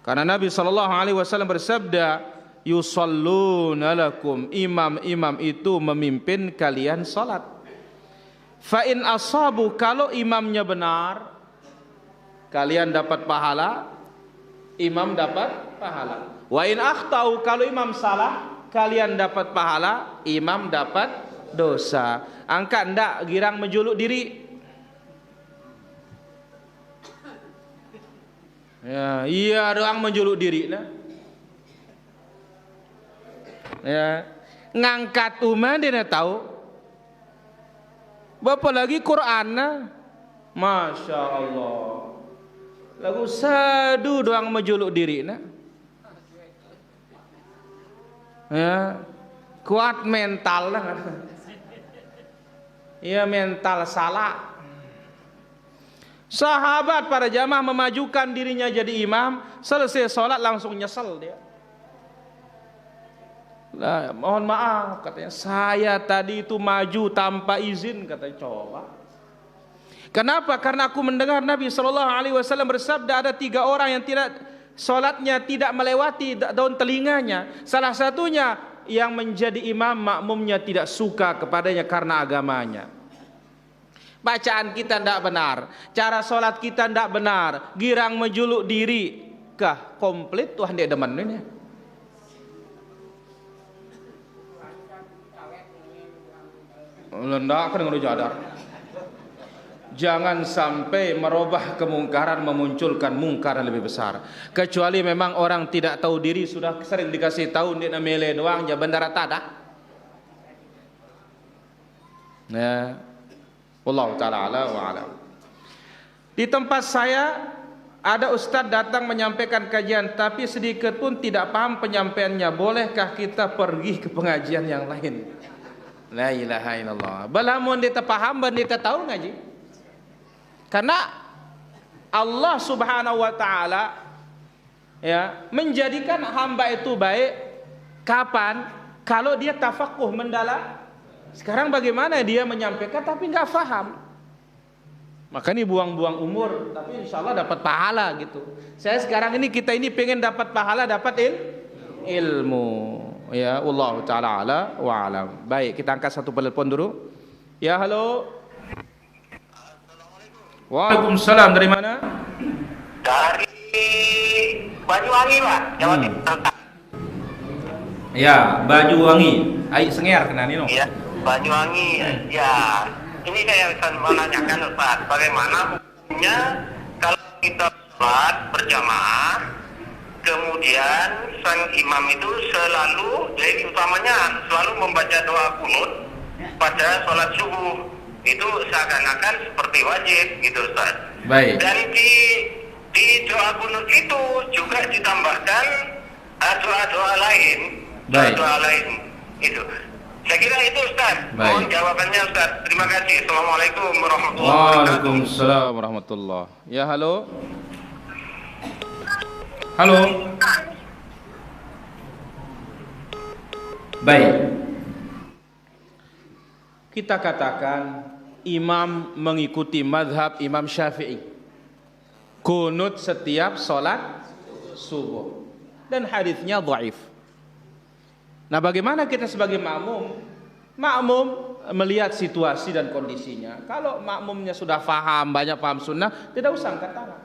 Karena Nabi SAW bersabda, yusalluna lakum, imam-imam itu memimpin kalian salat. Fa in asabu, kalau imamnya benar, kalian dapat pahala, imam dapat pahala. Wa in akhtau, kalau imam salah, kalian dapat pahala, imam dapat dosa. Angkat ndak girang menjuluk diri. Ya, iya doang menjuluk diri nah. Ya, ngangkat umat dia tahu. Bapak lagi Quran nah. Masya Allah. Lagu sadu doang menjuluk diri nah. Ya, kuat mental lah. Ya, mental salah. Sahabat para jamaah memajukan dirinya jadi imam, selesai sholat langsung nyesel dia. Lah, mohon maaf katanya, saya tadi itu maju tanpa izin, katanya. Coba. Kenapa? Karena aku mendengar Nabi SAW bersabda, ada 3 orang yang tidak sholatnya tidak melewati daun telinganya. Salah satunya yang menjadi imam, makmumnya tidak suka kepadanya karena agamanya. Bacaan kita tidak benar, cara sholat kita tidak benar, girang menjuluk diri, kah komplit Tuhan dia demen ini. Lendak kan dengan jadar. Jangan sampai merubah kemungkaran, memunculkan mungkar yang lebih besar. Kecuali memang orang tidak tahu diri, sudah sering dikasih tahu dia namele doang, ya bendara tada. Ya. Allah Ta'ala ala wa alam. Di tempat saya ada ustadz datang menyampaikan kajian, tapi sedikit pun tidak paham penyampaiannya. Bolehkah kita pergi ke pengajian yang lain? La ilaha illallah. Balamun dia paham dan dia tahu ngaji. Karena Allah Subhanahu wa taala ya menjadikan hamba itu baik kapan? Kalau dia tafakuh mendalam. Sekarang bagaimana dia menyampaikan tapi nggak paham? Maka ini buang-buang umur, tapi insya Allah dapat pahala gitu. Saya sekarang ini kita ini pengen dapat pahala, dapat ilmu. Ya Allah Ta'ala ala wa alam. Baik, kita angkat satu telepon dulu. Ya, halo. Waalaikumsalam. Dari mana? Dari Banyuwangi, Pak. Jawa Timur. Ya, Banyuwangi. Ai sengear kena nino. Iya, Banyuwangi. Ya, ini saya akan menanyakan Pak, bagaimana hukumnya kalau kita sholat berjamaah, kemudian sang imam itu selalu, jadi utamanya selalu membaca doa kunut pada sholat subuh. Itu seakan-akan seperti wajib gitu, Ustaz. Baik. Dan di doa kunut itu juga ditambahkan doa-doa lain. Baik. Doa lain itu. Saya kira itu, Ustaz. Baik. Mohon jawabannya, Ustaz. Terima kasih. Assalamualaikum warahmatullahi wabarakatuh. Waalaikumsalam warahmatullah. Ya, halo. Halo. Baik. Kita katakan imam mengikuti mazhab Imam Syafi'i. Kunut setiap sholat subuh. Dan hadisnya dhaif. Nah, bagaimana kita sebagai makmum? Makmum melihat situasi dan kondisinya. Kalau makmumnya sudah faham, banyak paham sunnah, tidak usah angkat tangan.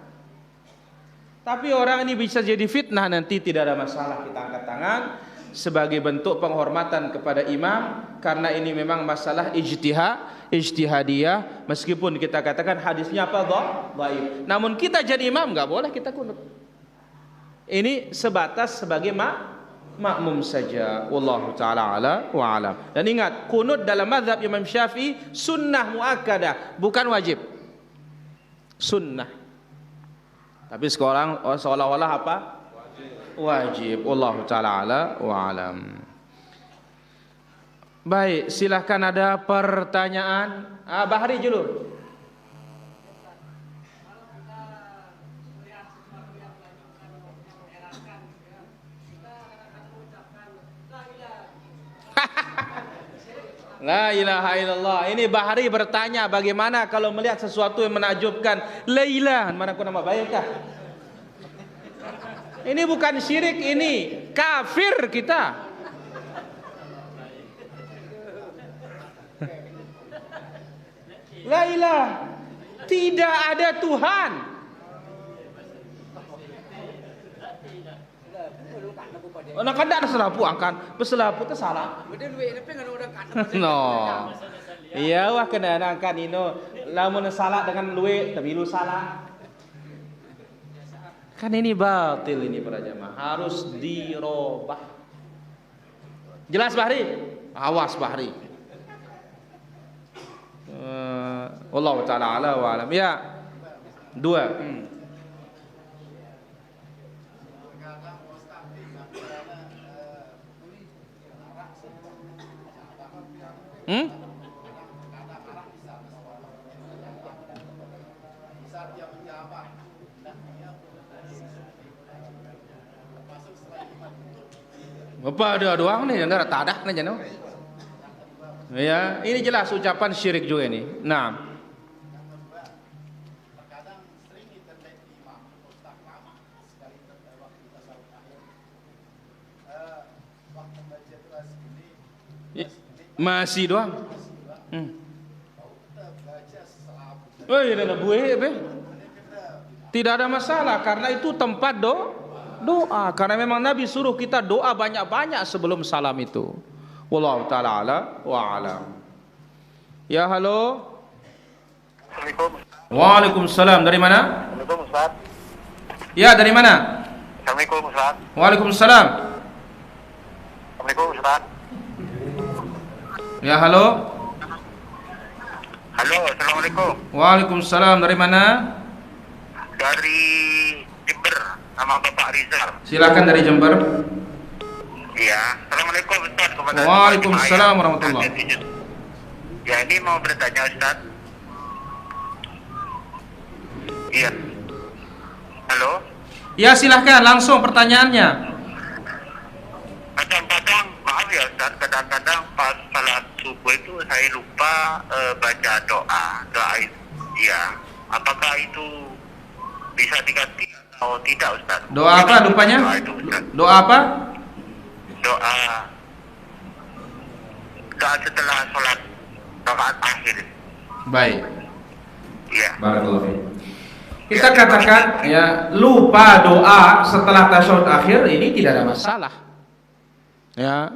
Tapi orang ini bisa jadi fitnah nanti, tidak ada masalah kita angkat tangan sebagai bentuk penghormatan kepada imam, karena ini memang masalah ijtihadiyah, meskipun kita katakan hadisnya apa? Dhaif. Namun kita jadi imam nggak boleh kita kunut. Ini sebatas sebagai makmum saja. Wallahu taala ala wa alam. Dan ingat, kunut dalam mazhab Imam Syafi'i sunnah muakkadah, bukan wajib. Sunnah. Tapi sekarang seolah-olah apa? Wajib. Wallahu taala ala wa alam. Baik, silahkan ada pertanyaan. Bahri dulu. La ilaha illallah. Ini Bahri bertanya, bagaimana kalau melihat sesuatu yang menakjubkan? La ilaha, mana aku nama baikah? Ini bukan syirik, ini kafir kita. La ilaha, tidak ada Tuhan. Nak kada ada selapu angkan, beselapu itu salah. No. Iya wah kena angkan ino. Lamun salah dengan luwe, tapi lu salah. Kan ini batil ini para jamaah, harus dirobah. Jelas Bahri? Awas Bahri. Allah taala ala wa alam. Ya. Dua. Apa ada doang nih, enggak tadah nih jano. Ya, ini jelas ucapan syirik juga ini. Nah. Masih doang. Oh iya, tidak ada masalah karena itu tempat doa. Karena memang Nabi suruh kita doa banyak-banyak sebelum salam itu. Wallahu taala ala wa alam. Ya halo. Assalamualaikum. Waalaikumsalam. Dari mana? Assalamualaikum, Ustaz. Ya, dari mana? Assalamualaikum, Ustaz. Waalaikumsalam. Assalamualaikum, Ustaz. Ya halo. Halo, Assalamualaikum. Waalaikumsalam. Dari mana? Dari Jember, nama Bapak Rizal. Silakan dari Jember. Iya, Assalamualaikum, Ustaz. Waalaikumsalam warahmatullahi. Ya, ini mau bertanya, Ustaz. Iya. Halo. Ya silahkan langsung pertanyaannya. Kadang-kadang, maaf ya Ustaz, kadang-kadang pas salat subuh itu saya lupa baca doa itu. Ya, apakah itu bisa diganti atau tidak, Ustaz? Doa apa lupanya? Doa itu, Ustaz. Doa apa? Doa setelah sholat rakaat akhir. Baik. Iya. Barakallahu fiik. Kita katakan ya lupa doa setelah tasyahud akhir ini tidak ada masalah. Ya.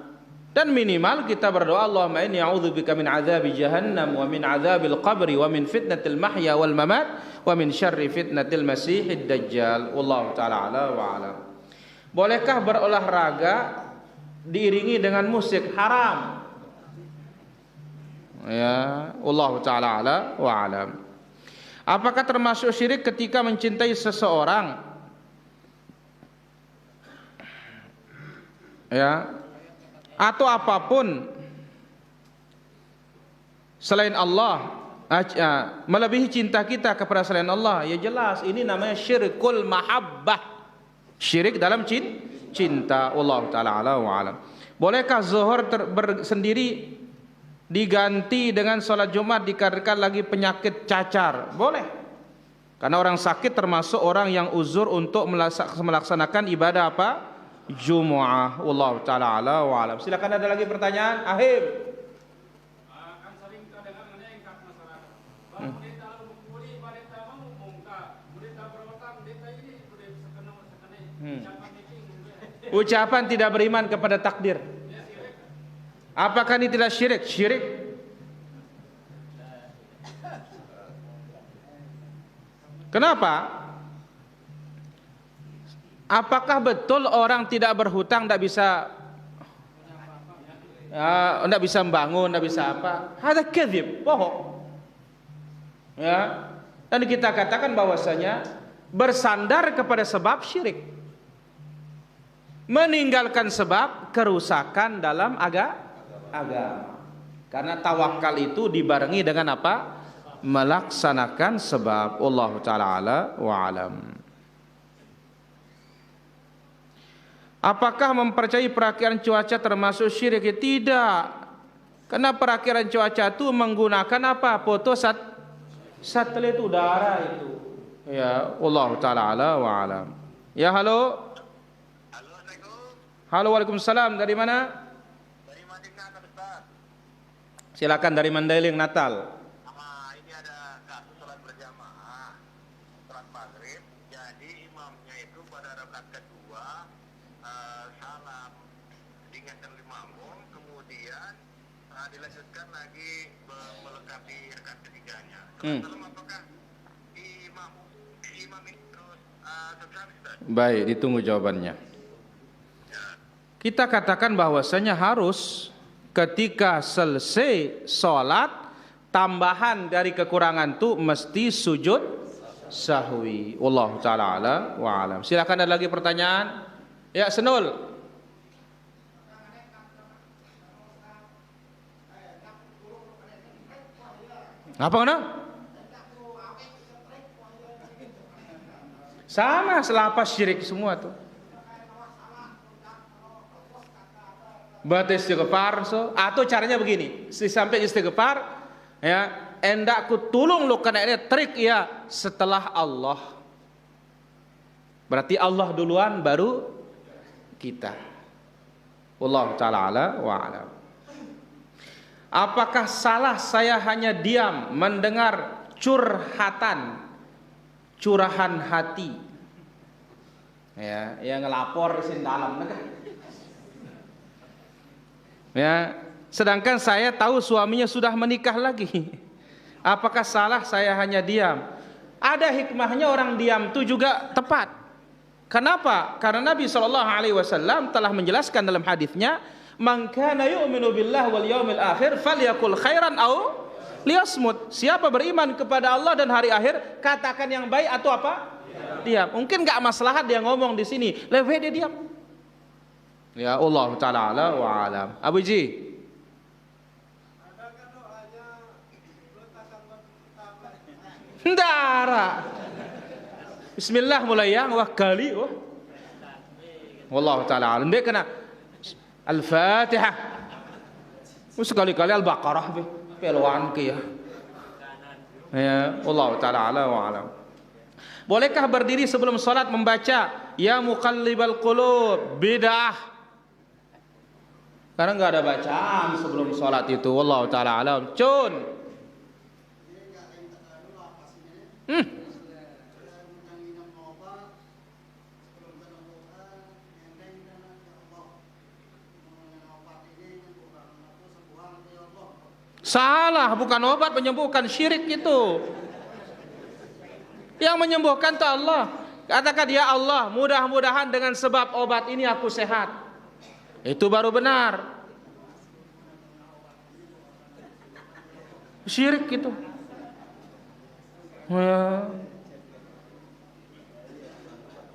Dan minimal kita berdoa Allahumma inni a'udzubika min adzabi jahannam wa min adzabil qabri wa min fitnatil mahya wal mamat wa min syarri fitnatil masiihid dajjal. Wallahu taala ala wa alam. Bolehkah berolahraga diiringi dengan musik? Haram. Ya, wallahu taala ala wa alam. Apakah termasuk syirik ketika mencintai seseorang? Ya. Atau apapun selain Allah, melebihi cinta kita kepada selain Allah, ya jelas ini namanya syirkul mahabbah, syirik dalam cinta. Allah taala ala wa alam. Bolehkah zuhur sendiri diganti dengan sholat Jumat dikarenakan lagi penyakit cacar? Boleh, karena orang sakit termasuk orang yang uzur untuk melaksanakan ibadah apa? Jumu'ah. Wallahu taala ala wa alam. Silakan, ada lagi pertanyaan? Ahim. Kan sering kadang menengkap masyarakat. Bang, mereka lalu berkumpuli, mereka mau mengungkap, mereka berotang, mereka ini sudah sekena. Ucapan meeting. Ucapan tidak beriman kepada takdir. Apakah ini tidak syirik? Syirik. Kenapa? Apakah betul orang tidak berhutang tidak bisa membangun, tidak bisa apa? Ada kadzib, bohong. Ya. Dan kita katakan bahwasanya bersandar kepada sebab syirik. Meninggalkan sebab kerusakan dalam agama. Karena tawakal itu dibarengi dengan apa? Melaksanakan sebab. Wallahu taala ala wa alam. Apakah mempercayai perakiraan cuaca termasuk syirik? Tidak. Karena perakiraan cuaca itu menggunakan apa? Foto satelit udara itu. Ya, wallahu taala ala wa alam. Ya, halo. Halo, Assalamualaikum. Halo, waalaikumsalam. Dari mana? Dari Madinah, Ustaz. Silakan, dari Mandailing, Natal. Ini ada kasus sholat berjamaah, sholat maghrib. Jadi imamnya itu pada rakaat kedua salam diingatkan oleh makmum, kemudian dilanjutkan lagi melengkapi rakaat ketiganya. Salam apakah imam ini terus sesat, Ustaz? Baik, ditunggu jawabannya. Kita katakan bahwasanya harus ketika selesai sholat, tambahan dari kekurangan itu mesti sujud sahwi. Wallahu taala ala wa alam. Silakan, ada lagi pertanyaan? Ya, Senul. Apa kena? Sama, selapas syirik semua tuh. Baca istighfar, atau caranya begini, sampai istighfar, ya, endak ku tulung lu kena ini trik ya setelah Allah. Berarti Allah duluan baru kita. Wallahu taala ala wa alam. Apakah salah saya hanya diam mendengar curahan hati? Ya, yang ngelapor sin dalam kan? Ya, sedangkan saya tahu suaminya sudah menikah lagi. Apakah salah saya hanya diam? Ada hikmahnya orang diam itu juga tepat. Kenapa? Karena Nabi SAW telah menjelaskan dalam hadisnya, "Man kana yu'minu billahi wal yaumil akhir falyakul khairan aw liyasmut." Siapa beriman kepada Allah dan hari akhir, katakan yang baik atau apa? Diam. Mungkin enggak maslahat dia ngomong di sini, lebih dia diam. Ya, Allah taala ala wa alam. Abu Ji. Adakah doanya letakkan Ndara. Bismillah mulai ya, wah kali wah. Wallahu taala alam. Dia kena Al-Fatihah. Sekali-kali Al-Baqarah be. Peluan ke ya. Ya, Allah taala ala wa alam. Bolehkah berdiri sebelum salat membaca ya muqallibal qulub? Bid'ah. Karena enggak ada bacaan sebelum salat itu. Wallahu taala alam. Cun. Salah, bukan obat menyembuhkan, syirik itu. Yang menyembuhkan itu Allah. Katakan, ya Allah, mudah-mudahan dengan sebab obat ini aku sehat. Itu baru benar. Syirik itu. Ya.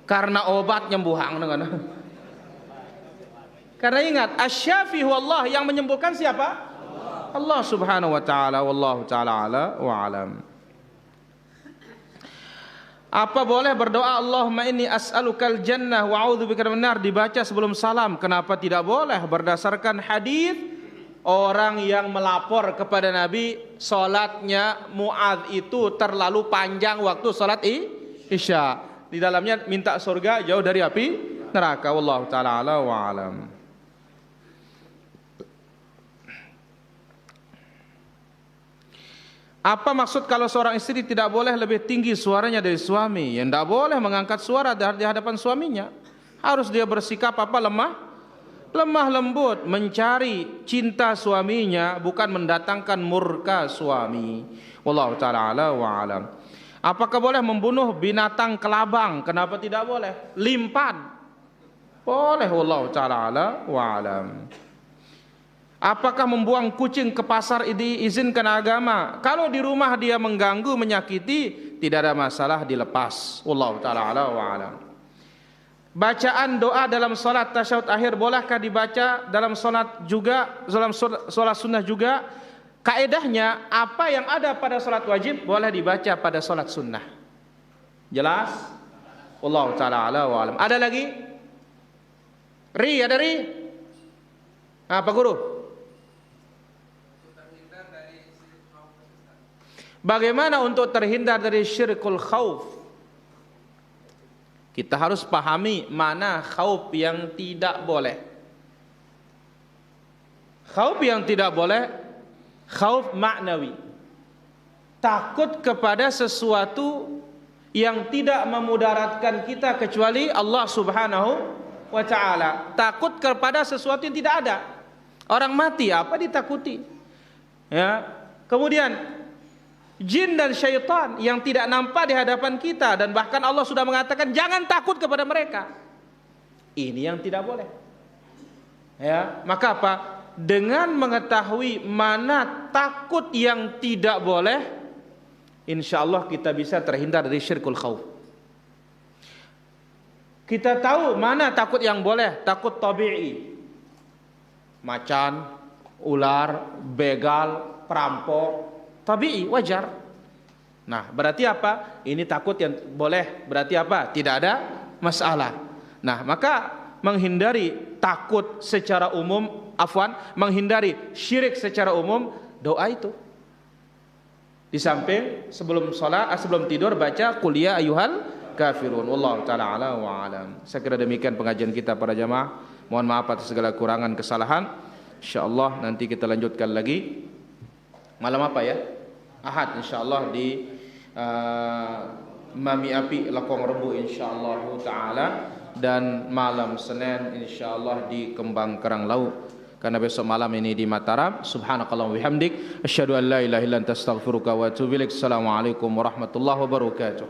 Karena obat nyembuhang dengan. Karena ingat, asy-syafi huwallah, yang menyembuhkan siapa? Allah Subhanahu wa taala. Wallahu taala ala wa alam. Apa boleh berdoa Allahumma inni as'alukal jannah wa a'udzubika minan nar dibaca sebelum salam? Kenapa tidak boleh? Berdasarkan hadis orang yang melapor kepada Nabi, salatnya Muadz itu terlalu panjang waktu salat Isya. Di dalamnya minta surga, jauh dari api neraka. Wallahu taala ala wa alam. Apa maksud kalau seorang istri tidak boleh lebih tinggi suaranya dari suami? Ya tidak boleh mengangkat suara di hadapan suaminya. Harus dia bersikap apa? Lemah lembut, mencari cinta suaminya, bukan mendatangkan murka suami. Wallahu taala ala wa alam. Apakah boleh membunuh binatang kelabang? Kenapa tidak boleh? Limpan. Boleh, wallahu taala ala wa alam. Apakah membuang kucing ke pasar diizinkan agama? Kalau di rumah dia mengganggu, menyakiti, tidak ada masalah, dilepas. Wallahu taala ala wa alam. Bacaan doa dalam salat tasyahud akhir bolehkah dibaca dalam salat juga, dalam salat sunnah juga? Kaedahnya apa yang ada pada salat wajib boleh dibaca pada salat sunnah. Jelas? Wallahu taala ala wa alam. Ada lagi? Ada ri? Apa guru? Bagaimana untuk terhindar dari syirkul khauf? Kita harus pahami mana khauf yang tidak boleh. Khauf yang tidak boleh, khauf maknawi. Takut kepada sesuatu yang tidak memudaratkan kita kecuali Allah Subhanahu wa ta'ala. Takut kepada sesuatu yang tidak ada. Orang mati apa ditakuti? Ya. Kemudian jin dan syaitan yang tidak nampak di hadapan kita, dan bahkan Allah sudah mengatakan jangan takut kepada mereka. Ini yang tidak boleh. Ya, maka apa? Dengan mengetahui mana takut yang tidak boleh, insya Allah kita bisa terhindar dari syirkul khauf. Kita tahu mana takut yang boleh, takut tabi'i. Macan, ular, begal, perampok, tabi'i, wajar. Nah, berarti apa? Ini takut yang boleh, berarti apa? Tidak ada masalah. Nah, maka menghindari takut secara umum, menghindari syirik secara umum, doa itu. Di samping sebelum salat, sebelum tidur baca qul ya ayyuhal kafirun. Wallahu taala ala wa alam. Saya kira demikian pengajian kita para jamaah. Mohon maaf atas segala kurangan kesalahan. Insyaallah nanti kita lanjutkan lagi. Malam apa ya? Ahad insyaallah di Mami Api Lekong Rembu insyaallah taala, dan malam Senin insyaallah di Kembang Karanglau, karena besok malam ini di Mataram. Subhanakallahumma bihamdik asyhadu an la ilaha illa anta astaghfiruka wa atubu ilaik. Assalamualaikum warahmatullahi wabarakatuh.